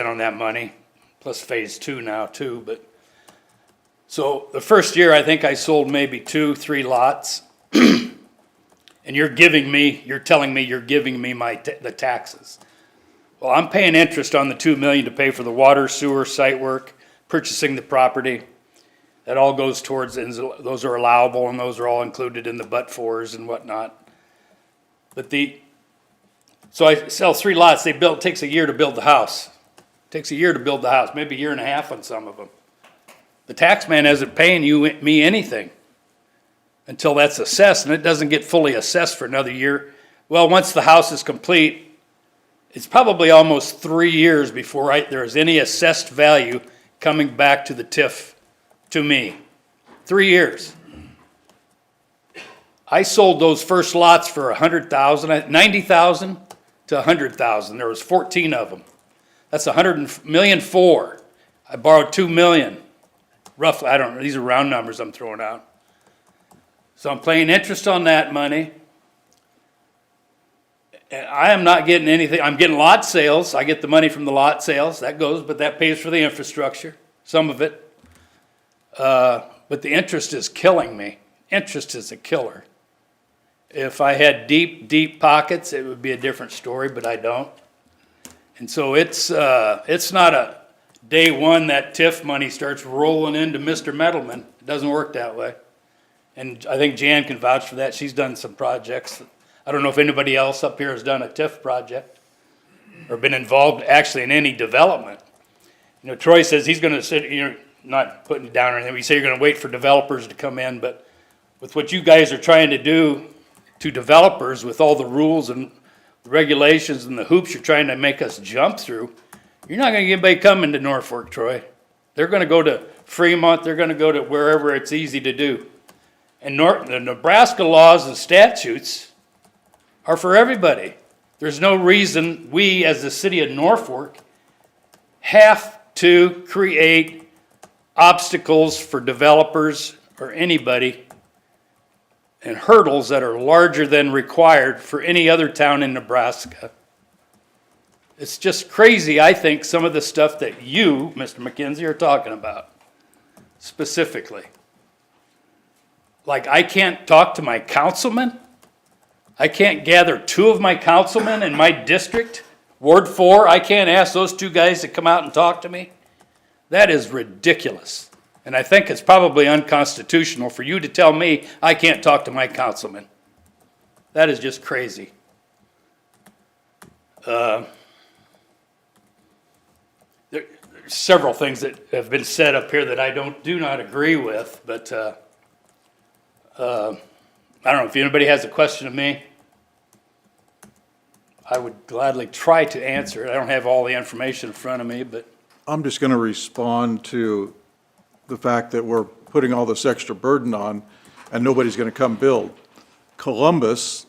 on that money, plus phase 2 now too. But so the first year, I think I sold maybe 2-3 lots, and you're telling me you're giving me the taxes. Well, I'm paying interest on the $2 million to pay for the water, sewer, site work, purchasing the property. That all goes towards, and those are allowable, and those are all included in the but-fors and whatnot. But so I sell 3 lots. It takes a year to build the house. Takes a year to build the house, maybe a year and a half on some of them. The tax man isn't paying me anything until that's assessed, and it doesn't get fully assessed for another year. Well, once the house is complete, it's probably almost 3 years before there's any assessed value coming back to the TIF to me. 3 years. I sold those first lots for $100,000, $90,000 to $100,000. There was 14 of them. That's $100 million. I borrowed $2 million, roughly. I don't know. These are round numbers I'm throwing out. So I'm paying interest on that money. And I am not getting anything. I'm getting lot sales. I get the money from the lot sales. That goes, but that pays for the infrastructure, some of it. But the interest is killing me. Interest is a killer. If I had deep, deep pockets, it would be a different story, but I don't. And so it's not a day one that TIF money starts rolling into Mr. Metalman. It doesn't work that way. And I think Jan can vouch for that. She's done some projects. I don't know if anybody else up here has done a TIF project or been involved actually in any development. You know, Troy says he's gonna sit, not putting it down or anything, we say you're gonna wait for developers to come in, but with what you guys are trying to do to developers with all the rules and regulations and the hoops you're trying to make us jump through, you're not gonna get anybody coming to Norfolk, Troy. They're gonna go to Fremont, they're gonna go to wherever it's easy to do. And the Nebraska laws and statutes are for everybody. There's no reason we, as the city of Norfolk, have to create obstacles for developers or anybody and hurdles that are larger than required for any other town in Nebraska. It's just crazy, I think, some of the stuff that you, Mr. McKenzie, are talking about, specifically. Like, I can't talk to my councilman? I can't gather 2 of my councilmen in my district, Ward 4, I can't ask those 2 guys to come out and talk to me? That is ridiculous. And I think it's probably unconstitutional for you to tell me I can't talk to my councilman. That is just crazy. There's several things that have been said up here that I do not agree with, but I don't know if anybody has a question of me. I would gladly try to answer it. I don't have all the information in front of me, but I'm just going to respond to the fact that we're putting all this extra burden on and nobody's going to come build. Columbus,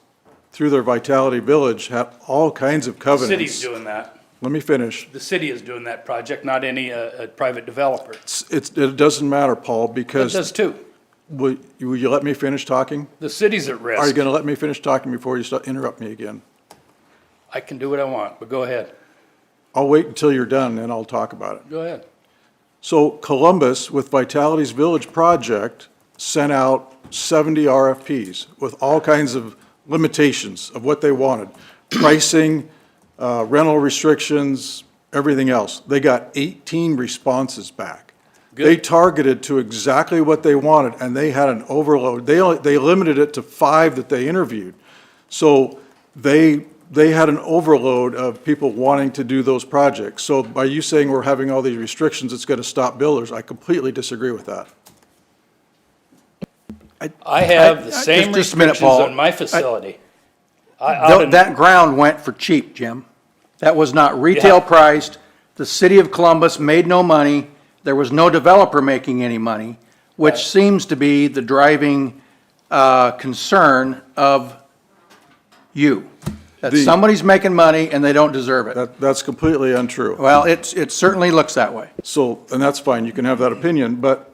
through their Vitality Village, had all kinds of the covenants. city's doing that. Let me finish. The city is doing that project, not any private developer. It doesn't matter, Paul, It because, does too. will you let me finish talking? The city's at risk. Are you going to let me finish talking before you interrupt me again? I can do what I want, but go ahead. I'll wait until you're done and I'll talk about it. Go ahead. So Columbus, with Vitality's Village project, sent out 70 RFPs with all kinds of limitations of what they wanted. Pricing, rental restrictions, everything else. They got 18 responses back. They targeted to exactly what they wanted, and they had an overload. They limited it to 5 that they interviewed. So they had an overload of people wanting to do those projects. So by you saying we're having all these restrictions, it's going to stop builders, I completely disagree with that. I have the same just a minute, restrictions Paul. on my facility. That ground went for cheap, Jim. That was not retail Yeah. priced. The city of Columbus made no money. There was no developer making any money, which seems to be the driving concern of you. That somebody's making money and they don't deserve it. That's completely untrue. Well, it certainly looks that way. So, and that's fine, you can have that opinion, but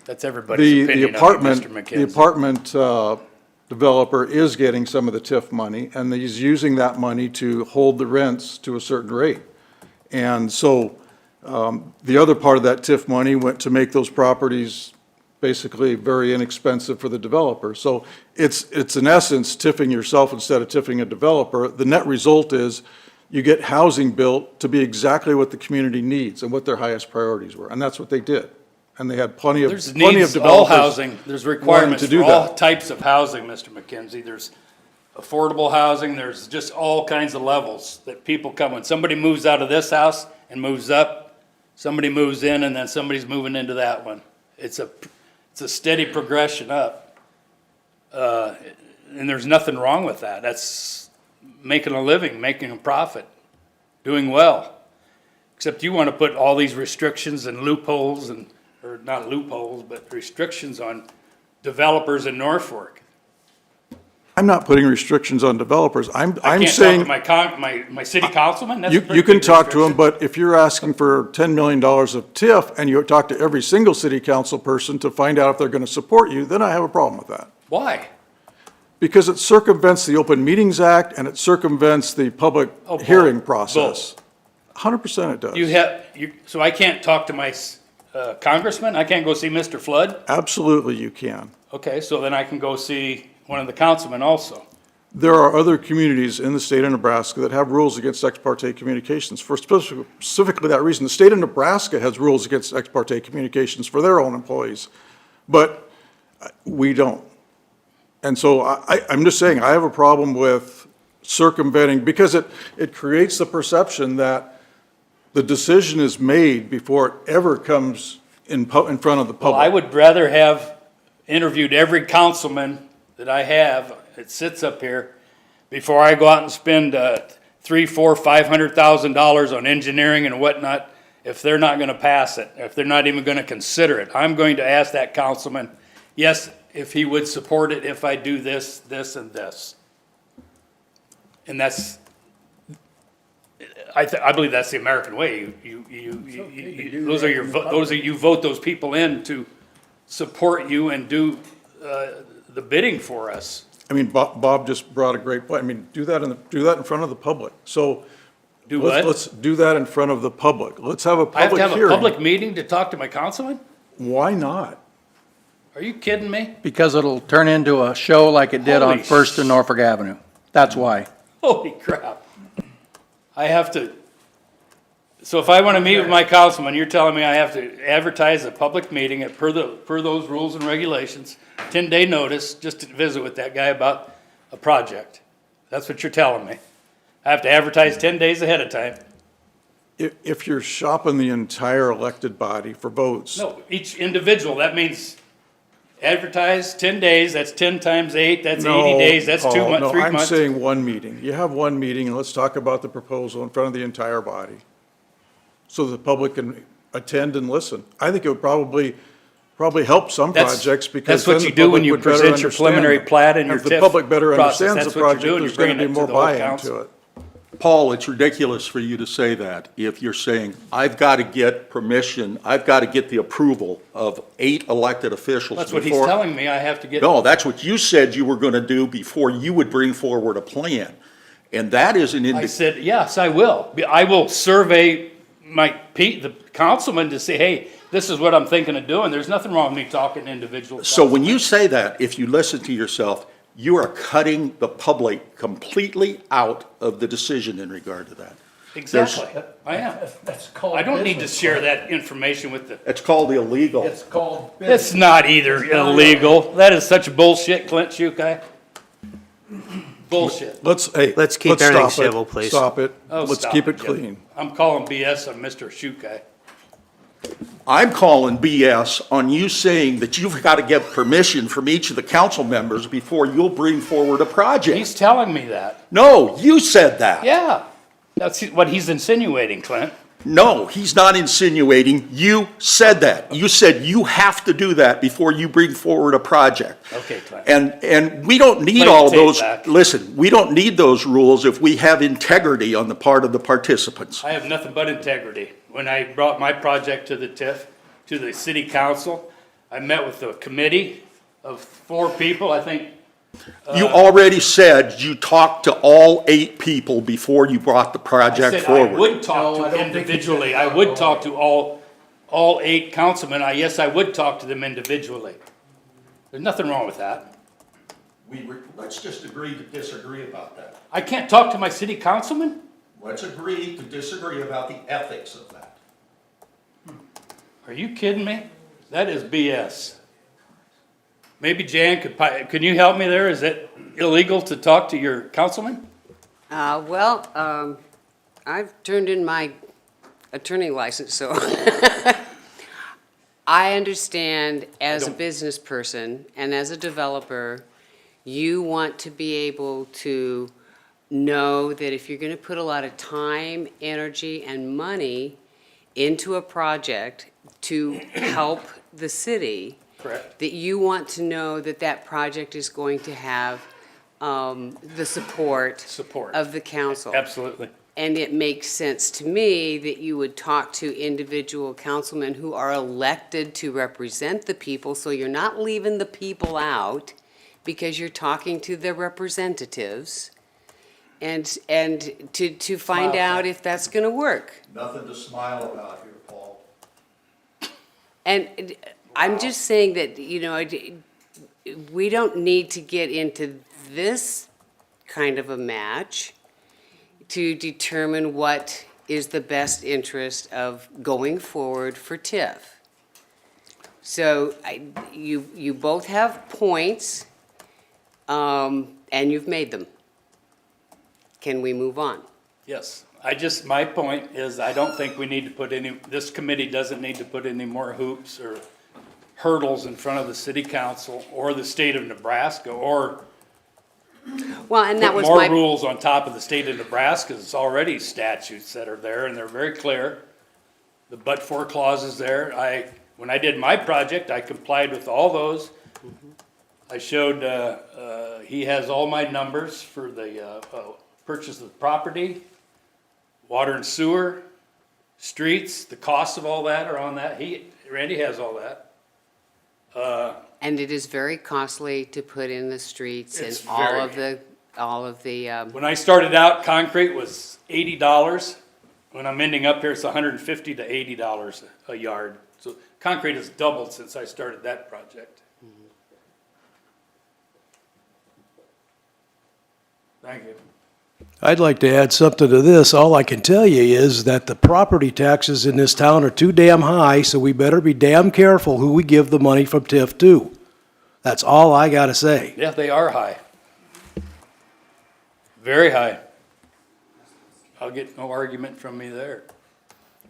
That's everybody's the opinion apartment, of it, Mr. the McKenzie. apartment developer is getting some of the TIF money, and he's using that money to hold the rents to a certain rate. And so, the other part of that TIF money went to make those properties basically very inexpensive for the developer. So it's in essence TIFing yourself instead of TIFing a developer. The net result is you get housing built to be exactly what the community needs and what their highest priorities were, and that's what they did. And they had plenty of There's developers. needs, all housing, there's requirements to do for all that. types of housing, Mr. McKenzie. There's affordable housing, there's just all kinds of levels that people come. When somebody moves out of this house and moves up, somebody moves in and then somebody's moving into that one. It's a steady progression up. And there's nothing wrong with that. That's making a living, making a profit, doing well. Except you want to put all these restrictions and loopholes and, or not loopholes, but restrictions on developers in Norfolk. I'm not putting restrictions on developers. I'm I can't saying, talk to my city councilman? That's a you pretty can big talk to them, restriction. but if you're asking for $10 million of TIF and you talk to every single city council person to find out if they're going to support you, then I have a problem with that. Why? Because it circumvents the Open Meetings Act and it circumvents the public Oh, bull. hearing process. 100% it does. So I can't talk to my congressman? I can't go see Mr. Flood? Absolutely you can. Okay, so then I can go see one of the councilmen also. There are other communities in the state of Nebraska that have rules against ex parte communications for specifically that reason. The state of Nebraska has rules against ex parte communications for their own employees, but we don't. And so I'm just saying, I have a problem with circumventing, because it creates the perception that the decision is made before it ever comes in front of the Well, I public. would rather have interviewed every councilman that I have that sits up here before I go out and spend $300,000, $400,000, $500,000 on engineering and whatnot if they're not gonna pass it, if they're not even gonna consider it. I'm going to ask that councilman, yes, if he would support it if I do this, this, and this. And that's, I believe that's the American way. You vote those people in to support you and do the bidding for us. I mean, Bob just brought a great point. I mean, do that in front of the public. So Do what? let's do that in front of the public. Let's have a I have to public have a hearing. public meeting to talk to my councilman? Why not? Are you kidding me? Because it'll turn into a show like it did on Holy First and Norfolk Avenue. That's why. Holy crap. I have to, so if I want to meet with my councilman, you're telling me I have to advertise a public meeting per those rules and regulations, 10-day notice, just to visit with that guy about a project. That's what you're telling me. I have to advertise 10 days ahead of time. If you're shopping the entire elected body for votes. No, each individual, that means advertise 10 days, that's 10 times 8, that's 80 days, that's 2 months, 3 I'm months. saying one meeting. You have one meeting and let's talk about the proposal in front of the entire body. So the public can attend and listen. I think it would probably help some projects because That's what then you the do when public you would better present your understand preliminary it. plat and your If the TIF public better process, understands that's the what you're project, doing. there's You're going to bringing be it more to the whole buy-in council. to it. Paul, it's ridiculous for you to say that if you're saying, I've got to get permission, I've got to get the approval of 8 elected officials That's what he's before- telling me I have to get. No, that's what you said you were going to do before you would bring forward a plan. And that is an I said, yes, I will. I will survey the councilman to say, hey, this is what I'm thinking of doing. There's nothing wrong with me talking to individuals. So when you say that, if you listen to yourself, you are cutting the public completely out of the decision in regard to that. Exactly, I am. That's called I don't need to business share plan. that information with the, It's called illegal. It's called it's business. not either illegal. That is such bullshit, Clint Shukai. Bullshit. Let's keep everything stop it. civil, please. Stop it. Oh, Let's stop keep it Jim. clean. I'm calling BS on Mr. Shukai. I'm calling BS on you saying that you've got to get permission from each of the council members before you'll bring forward a project. He's telling me that. No, you said that. Yeah, that's what he's insinuating, Clint. No, he's not insinuating. You said that. You said you have to do that before you bring forward a project. Okay, Clint. And we don't need Play the all tape those, back. listen, we don't need those rules if we have integrity on the part of the participants. I have nothing but integrity. When I brought my project to the TIF, to the city council, I met with a committee of 4 people, I think. You already said you talked to all 8 people before you brought the I project said I forward. would talk No, I to don't think individually. I would talk to all 8 councilmen. Yes, I would talk to them individually. There's nothing wrong with that. Let's just agree to disagree about that. I can't talk to my city councilman? Let's agree to disagree about the ethics of that. Are you kidding me? That is BS. Maybe Jan can you help me there? Is it illegal to talk to your councilman? I've turned in my attorney license, so I understand as a business person and as a developer, you want to be able to know that if you're gonna put a lot of time, energy, and money into a project to help the city, Correct. that you want to know that that project is going to have the support of the council. Absolutely. And it makes sense to me that you would talk to individual councilmen who are elected to represent the people, so you're not leaving the people out because you're talking to their representatives and to find out if that's gonna work. Nothing to smile about here, Paul. And I'm just saying that, we don't need to get into this kind of a match to determine what is the best interest of going forward for TIF. So you both have points, and you've made them. Can we move on? Yes. My point is, I don't think we need to put this committee doesn't need to put any more hoops or hurdles in front of the city council or the state of Nebraska, or Well, and that put was more my, rules on top of the state of Nebraska. It's already statutes that are there, and they're very clear. The but-for clause is there. When I did my project, I complied with all those. I showed, he has all my numbers for the purchase of the property, water and sewer, streets, the costs of all that are on that. Randy has all that. and it is very costly to put in the streets and It's all of the, When I started out, concrete was $80. When I'm ending up here, it's $150 to $80 a yard. So concrete has doubled since I started that project. Thank you. I'd like to add something to this. All I can tell you is that the property taxes in this town are too damn high, so we better be damn careful who we give the money from TIF to. That's all I gotta say. Yeah, they are high. Very high. I'll get no argument from me there.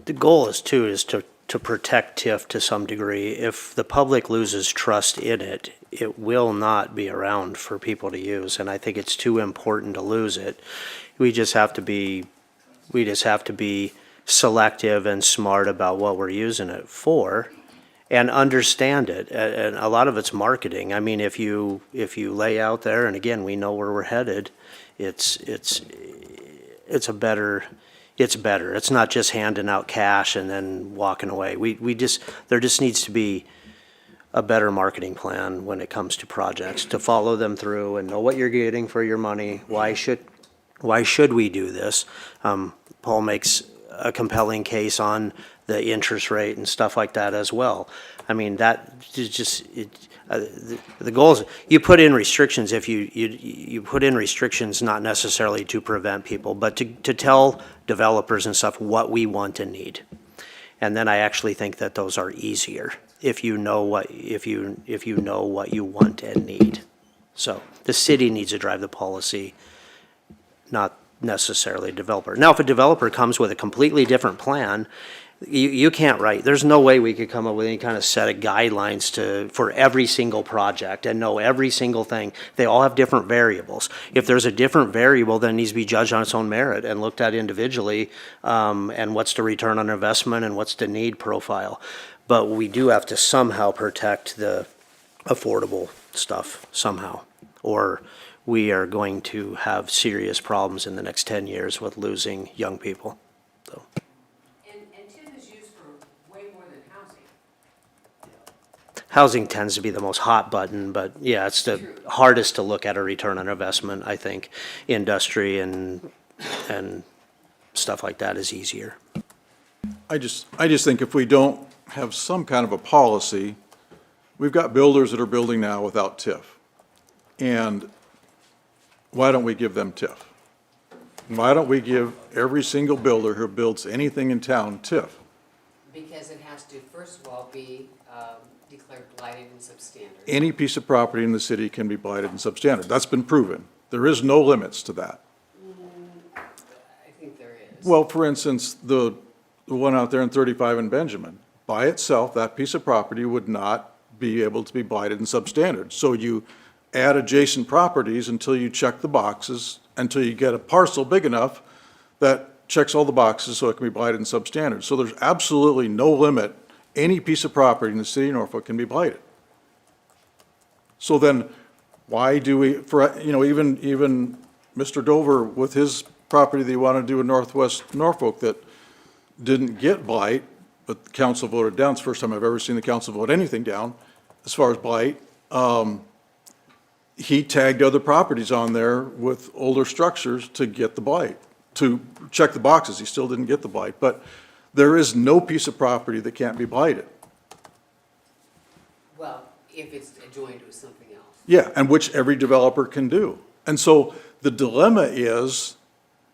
The goal is to protect TIF to some degree. If the public loses trust in it, it will not be around for people to use, and I think it's too important to lose it. We just have to be selective and smart about what we're using it for and understand it. And a lot of it's marketing. I mean, if you lay out there, and again, we know where we're headed, it's better. It's not just handing out cash and then walking away. There just needs to be a better marketing plan when it comes to projects, to follow them through and know what you're getting for your money. Why should we do this? Paul makes a compelling case on the interest rate and stuff like that as well. I mean, that is just, the goal is, you put in restrictions if you put in restrictions not necessarily to prevent people, but to tell developers and stuff what we want and need. And then I actually think that those are easier if you know what you want and need. So the city needs to drive the policy, not necessarily a developer. Now, if a developer comes with a completely different plan, you can't write, there's no way we could come up with any kind of set of guidelines for every single project and know every single thing. They all have different variables. If there's a different variable, then it needs to be judged on its own merit and looked at individually, and what's the return on investment and what's the need profile. But we do have to somehow protect the affordable stuff somehow, or we are going to have serious problems in the next 10 years with losing young people. So. And TIF is used for way more than housing. Housing tends to be the most hot button, but yeah, it's the hardest to look at a return on investment, I think. Industry and stuff like that is easier. I just think if we don't have some kind of a policy, we've got builders that are building now without TIF. And why don't we give them TIF? Why don't we give every single builder who builds anything in town TIF? Because it has to, first of all, be declared blighted and substandard. Any piece of property in the city can be blighted and substandard. That's been proven. There is no limits to that. I think there is. Well, for instance, the one out there in 35 in Benjamin, by itself, that piece of property would not be able to be blighted and substandard. So you add adjacent properties until you check the boxes, until you get a parcel big enough that checks all the boxes so it can be blighted and substandard. So there's absolutely no limit. Any piece of property in the city of Norfolk can be blighted. So then why do we, even Mr. Dover with his property that he wanted to do in northwest Norfolk that didn't get blight, but the council voted down. It's the first time I've ever seen the council vote anything down as far as blight. He tagged other properties on there with older structures to get the blight, to check the boxes. He still didn't get the blight, but there is no piece of property that can't be blighted. Well, if it's adjoined with something else. Yeah, and which every developer can do. And so the dilemma is,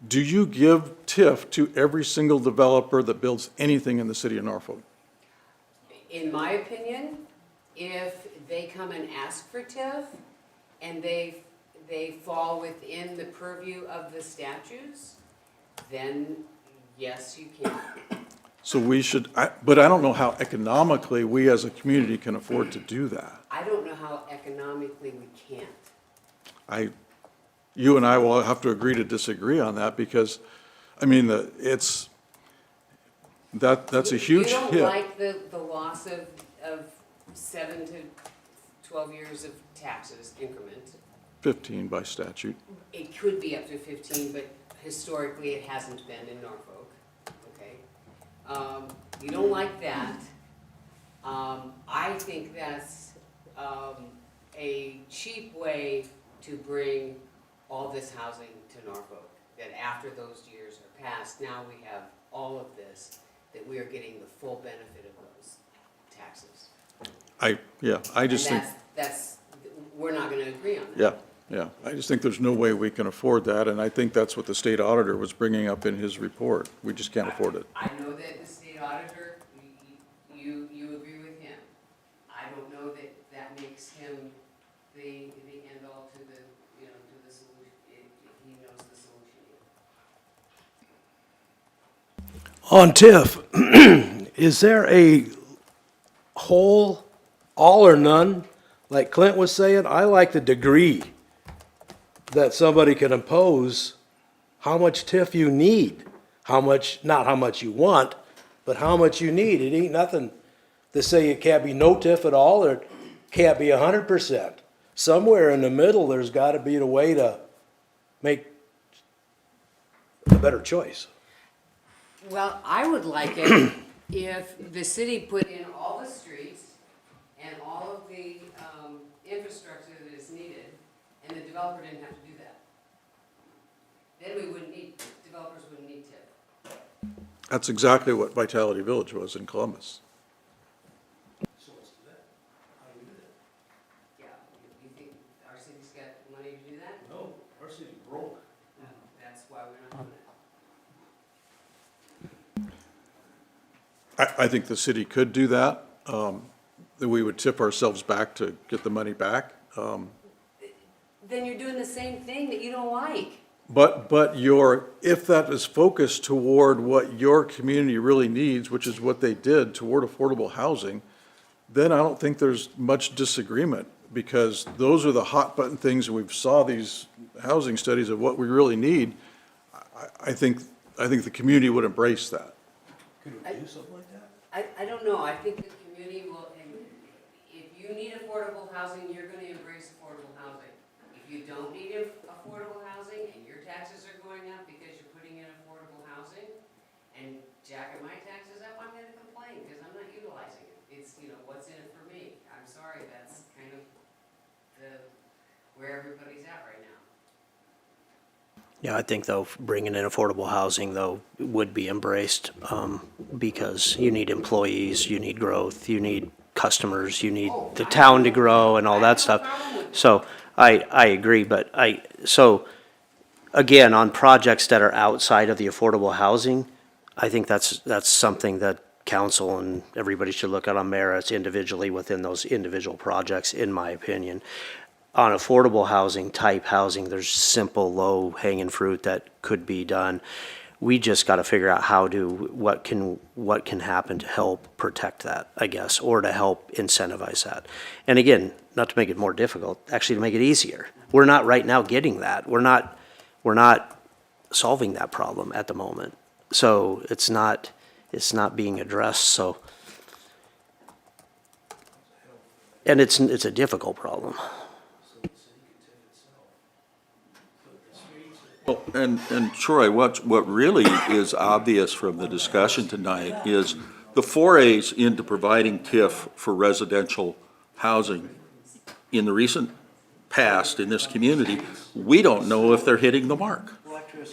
do you give TIF to every single developer that builds anything in the city of Norfolk? In my opinion, if they come and ask for TIF and they fall within the purview of the statutes, then yes, you can. So we should, but I don't know how economically we as a community can afford to do that. I don't know how economically we can't. You and I will have to agree to disagree on that because, I mean, that's a huge hit. You don't like the loss of 7 to 12 years of taxes increment. 15 by statute. It could be up to 15, but historically it hasn't been in Norfolk, okay? You don't like that. I think that's a cheap way to bring all this housing to Norfolk, that after those years are passed, now we have all of this, that we are getting the full benefit of those taxes. I just think. We're not gonna agree on that. Yeah, I just think there's no way we can afford that, and I think that's what the state auditor was bringing up in his report. We just can't afford it. I know that the state auditor, you agree with him. I don't know that that makes him the end all to the, to the solution, if he knows the solution yet. On TIF, is there a whole, all or none? Like Clint was saying, I like the degree that somebody can impose how much TIF you need. How much, not how much you want, but how much you need. It ain't nothing to say it can't be no TIF at all or it can't be 100%. Somewhere in the middle, there's gotta be a way to make a better choice. Well, I would like it if the city put in all the streets and all of the infrastructure that is needed, and the developer didn't have to do that. Then we wouldn't need, developers wouldn't need TIF. That's exactly what Vitality Village was in Columbus. Yeah, you think our city's got money to do that? No, our city's broke. That's why we're not doing it. I think the city could do that, that we would tip ourselves back to get the money back. Then you're doing the same thing that you don't like. But if that is focused toward what your community really needs, which is what they did toward affordable housing, then I don't think there's much disagreement, because those are the hot button things, and we've saw these housing studies of what we really need. I think the community would embrace that. Could we do something like that? I don't know, I think the community will, if you need affordable housing, you're gonna embrace affordable housing. If you don't need affordable housing and your taxes are going up because you're putting in affordable housing and jacking my taxes up, I'm gonna complain because I'm not utilizing it. It's, what's in it for me? I'm sorry, that's kind of where everybody's at right now. Yeah, I think though, bringing in affordable housing though would be embraced, because you need employees, you need growth, you need customers, you need the town to grow and all that stuff. So I agree, but so again, on projects that are outside of the affordable housing, I think that's something that council and everybody should look at on merits individually within those individual projects, in my opinion. On affordable housing, type housing, there's simple, low-hanging fruit that could be done. We just got to figure out what can happen to help protect that, I guess, or to help incentivize that. And again, not to make it more difficult, actually to make it easier. We're not right now getting that. We're not solving that problem at the moment. So it's not being addressed. So, and it's a difficult problem. Well, and Troy, what really is obvious from the discussion tonight is the forays into providing TIF for residential housing in the recent past in this community, we don't know if they're hitting the mark.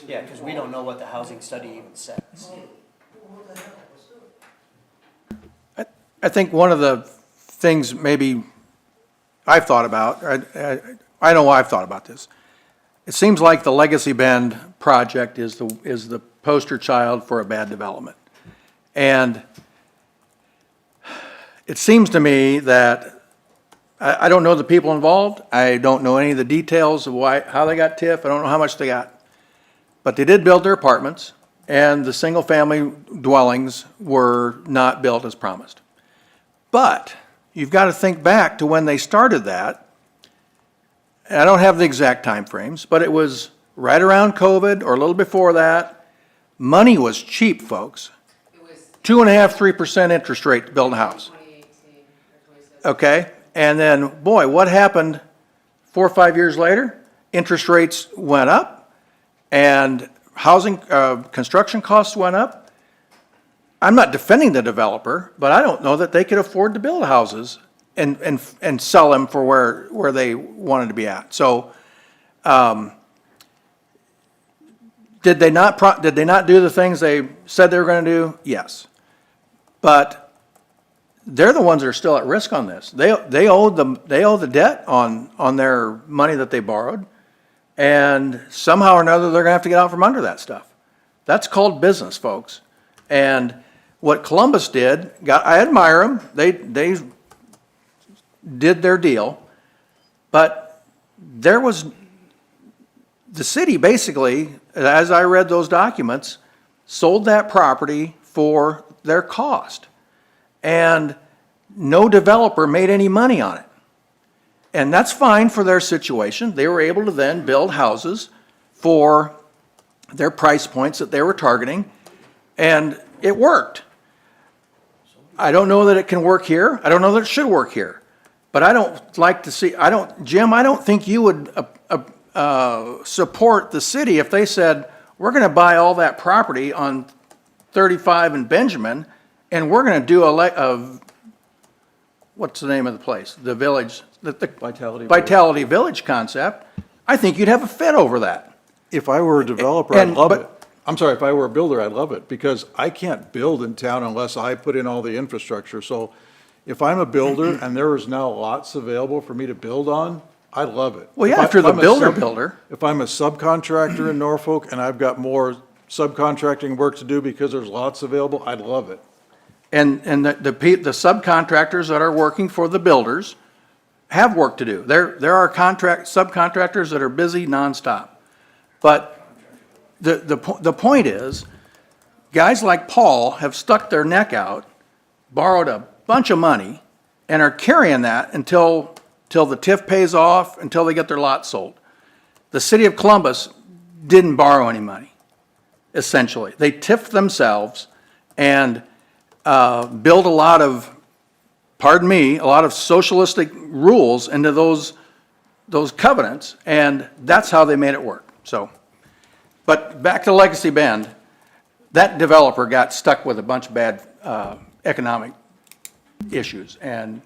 Yeah, because we don't know what the housing study even says. I think one of the things maybe I've thought about, I know I've thought about this. It seems like the Legacy Bend project is the poster child for a bad development. And it seems to me that, I don't know the people involved, I don't know any of the details of how they got TIF, I don't know how much they got. But they did build their apartments, and the single-family dwellings were not built as promised. But you've got to think back to when they started that. And I don't have the exact time frames, but it was right around COVID or a little before that. Money was cheap, folks. It was 2.5%, 3% interest rate to build a house. 2018 or 2017. Okay? And then, boy, what happened 4 or 5 years later? Interest rates went up, and housing, construction costs went up. I'm not defending the developer, but I don't know that they could afford to build houses and sell them for where they wanted to be at. So, did they not do the things they said they were going to do? Yes. But they're the ones that are still at risk on this. They owe the debt on their money that they borrowed, and somehow or another they're going to have to get out from under that stuff. That's called business, folks. And what Columbus did, I admire them. They did their deal, but the city basically, as I read those documents, sold that property for their cost. And no developer made any money on it. And that's fine for their situation. They were able to then build houses for their price points that they were targeting, and it worked. I don't know that it can work here. I don't know that it should work here. But I don't like to see, Jim, I don't think you would support the city if they said, we're going to buy all that property on 35 and Benjamin, and we're going to do what's the name of the place? The village, the Vitality Village concept. I think you'd have a fit over that. If I were a developer, I'd love it. I'm sorry, if I were a builder, I'd love it, because I can't build in town unless I put in all the infrastructure. So if I'm a builder and there is now lots available for me to build on, I love it. Well, yeah, if you're the builder. If I'm a subcontractor in Norfolk and I've got more subcontracting work to do because there's lots available, I'd love it. And the subcontractors that are working for the builders have work to do. There are subcontractors that are busy nonstop. But the point is, guys like Paul have stuck their neck out, borrowed a bunch of money, and are carrying that until the TIF pays off, until they get their lot sold. The city of Columbus didn't borrow any money, essentially. They TIF'd themselves and build a lot of, pardon me, a lot of socialistic rules into those covenants, and that's how they made it work, so. But back to Legacy Bend, that developer got stuck with a bunch of bad economic issues, and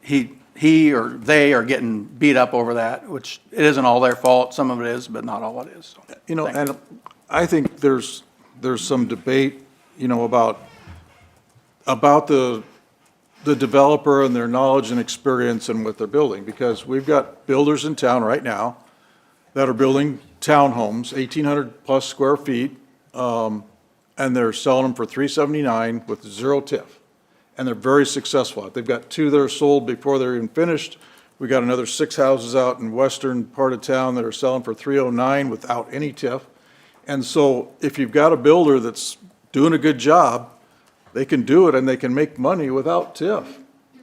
he or they are getting beat up over that, which it isn't all their fault, some of it is, but not all it is, so. You know, and I think there's some debate, you know, about the developer and their knowledge and experience and what they're building, because we've got builders in town right now that are building townhomes, 1,800 plus square feet, and they're selling them for $379 with 0 TIF. And they're very successful at it. They've got 2 that are sold before they're even finished. We got another 6 houses out in western part of town that are selling for $309 without any TIF. And so if you've got a builder that's doing a good job, they can do it and they can make money without TIF.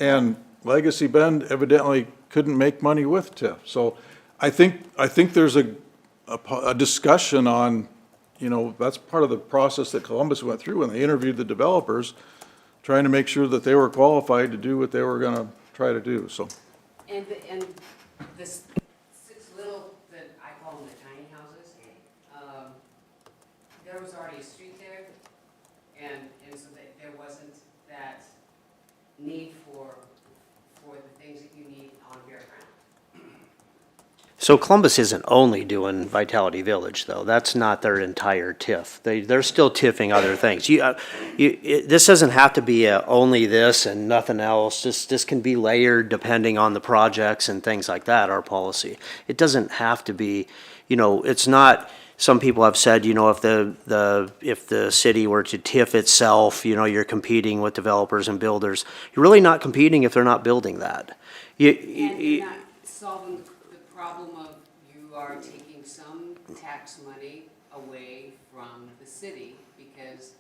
And Legacy Bend evidently couldn't make money with TIF. So I think there's a discussion on, you know, that's part of the process that Columbus went through when they interviewed the developers, trying to make sure that they were qualified to do what they were gonna try to do, so. And this 6 little, that I call them the tiny houses, there was already a street there, and so there wasn't that need for the things that you need on bare ground. So Columbus isn't only doing Vitality Village, though. That's not their entire TIF. They're still TIFing other things. This doesn't have to be only this and nothing else. This can be layered depending on the projects and things like that, our policy. It doesn't have to be, you know, it's not, some people have said, you know, if the city were to TIF itself, you know, you're competing with developers and builders. You're really not competing if they're not building that. And you're not solving the problem of you are taking some tax money away from the city, because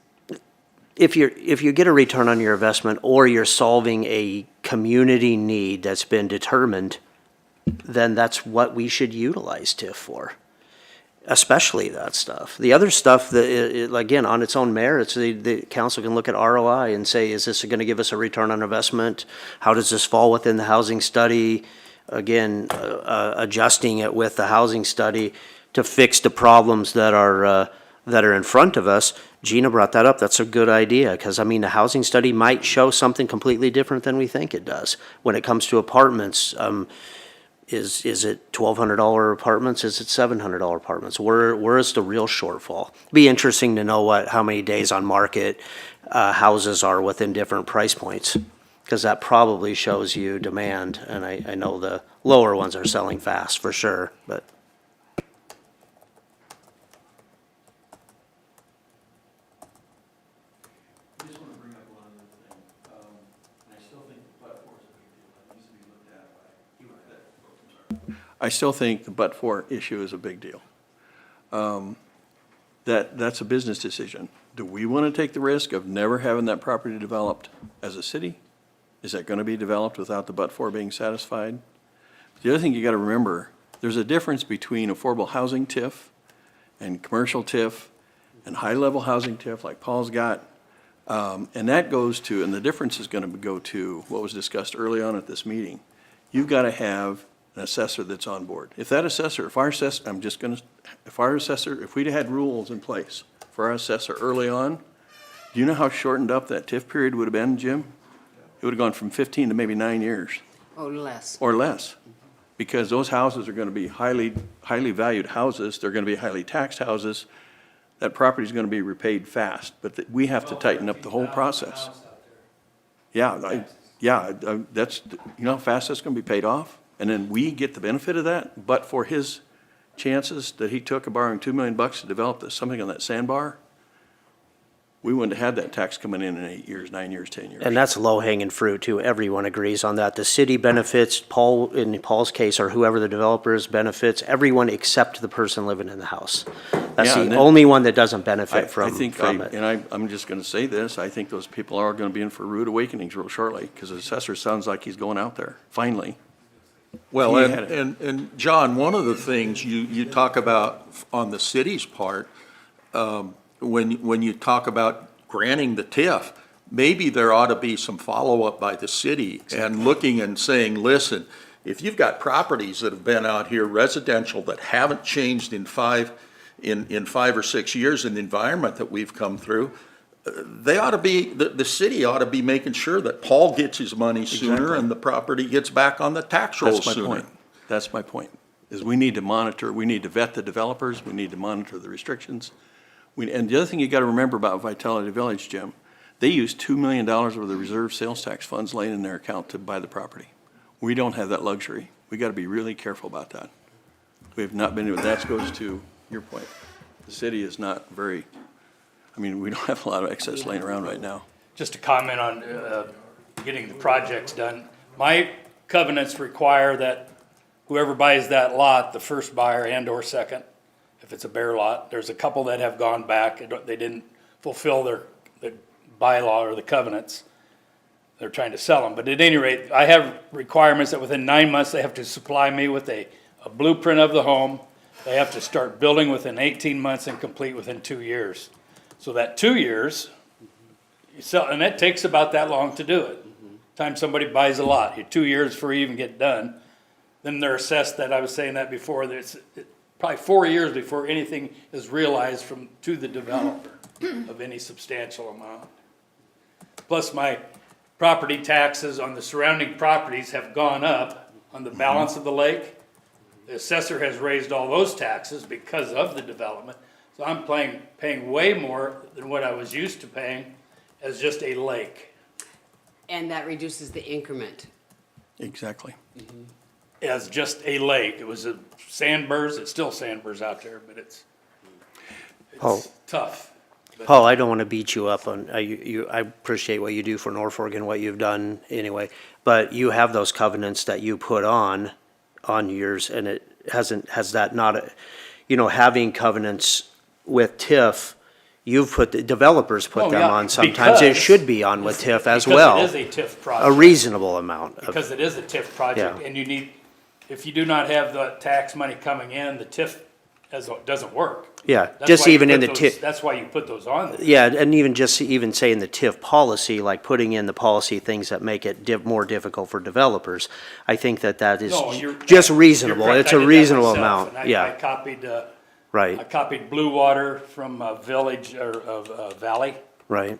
if you get a return on your investment, or you're solving a community need that's been determined, then that's what we should utilize TIF for, especially that stuff. The other stuff, again, on its own merits, the council can look at ROI and say, is this going to give us a return on investment? How does this fall within the housing study? Again, adjusting it with the housing study to fix the problems that are in front of us. Gina brought that up. That's a good idea, because, I mean, the housing study might show something completely different than we think it does. When it comes to apartments, is it $1,200 apartments? Is it $700 apartments? Where is the real shortfall? It'd be interesting to know how many days on market houses are within different price points, because that probably shows you demand. And I know the lower ones are selling fast for sure, but. I just want to bring up one other thing. I still think the but-for is a big deal. That needs to be looked at by, I still think the but-for issue is a big deal. That's a business decision. Do we want to take the risk of never having that property developed as a city? Is that going to be developed without the but-for being satisfied? The other thing you got to remember, there's a difference between affordable housing TIF and commercial TIF and high-level housing TIF like Paul's got. And that goes to, and the difference is going to go to what was discussed early on at this meeting. You've got to have an assessor that's on board. If that assessor, if we'd had rules in place for our assessor early on, do you know how shortened up that TIF period would have been, Jim? It would have gone from 15 to maybe 9 years. or less. Or less. Because those houses are going to be highly valued houses. They're going to be highly taxed houses. that property's gonna be repaid fast, but we have to tighten up the whole process. Yeah, that's, you know how fast that's gonna be paid off? And then we get the benefit of that, but for his chances that he took of borrowing $2 million to develop something on that sandbar, we wouldn't have had that tax coming in 8 years, 9 years, 10 years. And that's low-hanging fruit, too. Everyone agrees on that. The city benefits, Paul, in Paul's case, or whoever the developer is, benefits everyone except the person living in the house. That's Yeah, and the then- only one that doesn't benefit I from think, it. and I'm just gonna say this, I think those people are gonna be in for rude awakenings real shortly, because the assessor sounds like he's going out there, finally. Well, He and, had it. and John, one of the things you talk about on the city's part, when you talk about granting the TIF, maybe there ought to be some follow-up by the city and looking and saying, listen, if you've got properties that have been out here residential that haven't changed in 5 or 6 years in the environment that we've come through, they ought to be, the city ought to be making sure that Paul gets his money sooner Exactly. and the property gets back on the tax roll That's my sooner. point. That's my point, is we need to monitor, we need to vet the developers, we need to monitor the restrictions. And the other thing you gotta remember about Vitality Village, Jim, they use $2 million worth of reserve sales tax funds laying in their account to buy the property. We don't have that luxury. We gotta be really careful about that. We have not been, that goes to your point. The city is not very, I mean, we don't have a lot of excess laying around right now. Just to comment on getting the projects done. My covenants require that whoever buys that lot, the first buyer and/or second, if it's a bare lot, there's a couple that have gone back, they didn't fulfill the bylaw or the covenants. They're trying to sell them, but at any rate, I have requirements that within 9 months, they have to supply me with a blueprint of the home. They have to start building within 18 months and complete within 2 years. So that 2 years, you sell, and that takes about that long to do it. Time somebody buys a lot, you're 2 years before you even get done. Then they're assessed that, I was saying that before, that it's probably 4 years before anything is realized to the developer of any substantial amount. Plus my property taxes on the surrounding properties have gone up on the balance of the lake. The assessor has raised all those taxes because of the development. So I'm paying way more than what I was used to paying as just a lake. And that reduces the increment. Exactly. As just a lake. It was a sandburs, it's still sandburs out there, but it's tough. Paul, I don't want to beat you up on, I appreciate what you do for Norfolk and what you've done anyway, but you have those covenants that you put on yours, and it has that not, having covenants with TIF, the developers put them on sometimes. It should be on with TIF as well. Because it is a TIF project. A reasonable amount. Because it is a TIF project, Yeah. and you need, if you do not have the tax money coming in, the TIF doesn't work. Yeah, That's just why you even in put the those- TIF. That's why you put those on there. Yeah, and even saying the TIF policy, like putting in the policy things that make it more difficult for developers, I think that is No, you're- just you're reasonable. correct. It's I a did that reasonable myself, amount, and I yeah, copied, I right, copied Blue Water from Village, or Valley, right.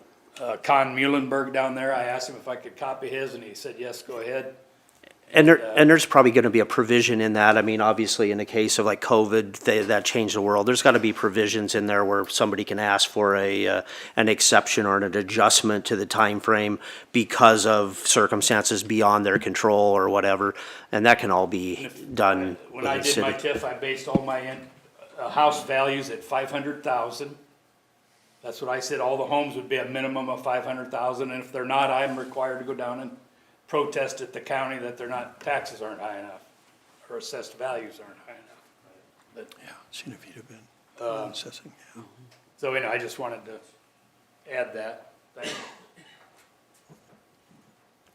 Con Muhlenberg down there. I asked him if I could copy his, and he said, yes, go ahead. And there's probably gonna be a provision in that. I mean, obviously, in the case of like COVID, that changed the world. There's gotta be provisions in there where somebody can ask for an exception or an adjustment to the time frame because of circumstances beyond their control or whatever. And that can all be done with When I the did my city. TIF, I based all my house values at 500,000. That's what I said, all the homes would be a minimum of 500,000, and if they're not, I'm required to go down and protest at the county that taxes aren't high enough, or assessed values aren't high enough. Yeah, seen if you'd have been assessing, yeah. So anyway, I just wanted to add that. Thank you.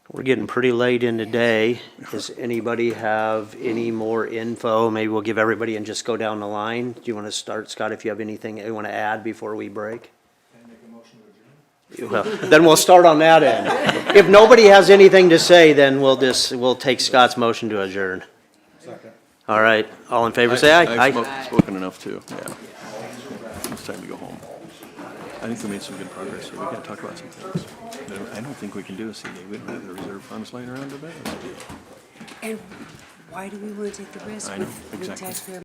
We're getting pretty late in the day. Does anybody have any more info? Maybe we'll give everybody and just go down the line. Do you want to start, Scott, if you have anything you want to add before we break? Well, then we'll start on that end. If nobody has anything to say, then we'll take Scott's motion to adjourn. All right, all in favor, say aye. I've spoken enough too, yeah. It's time to go home. I think we made some good progress here. We gotta talk about some things. I don't think we can do a CD. We don't have the reserve funds laying around to bet. And why do we want to take the risk I know, with exactly. taxpayer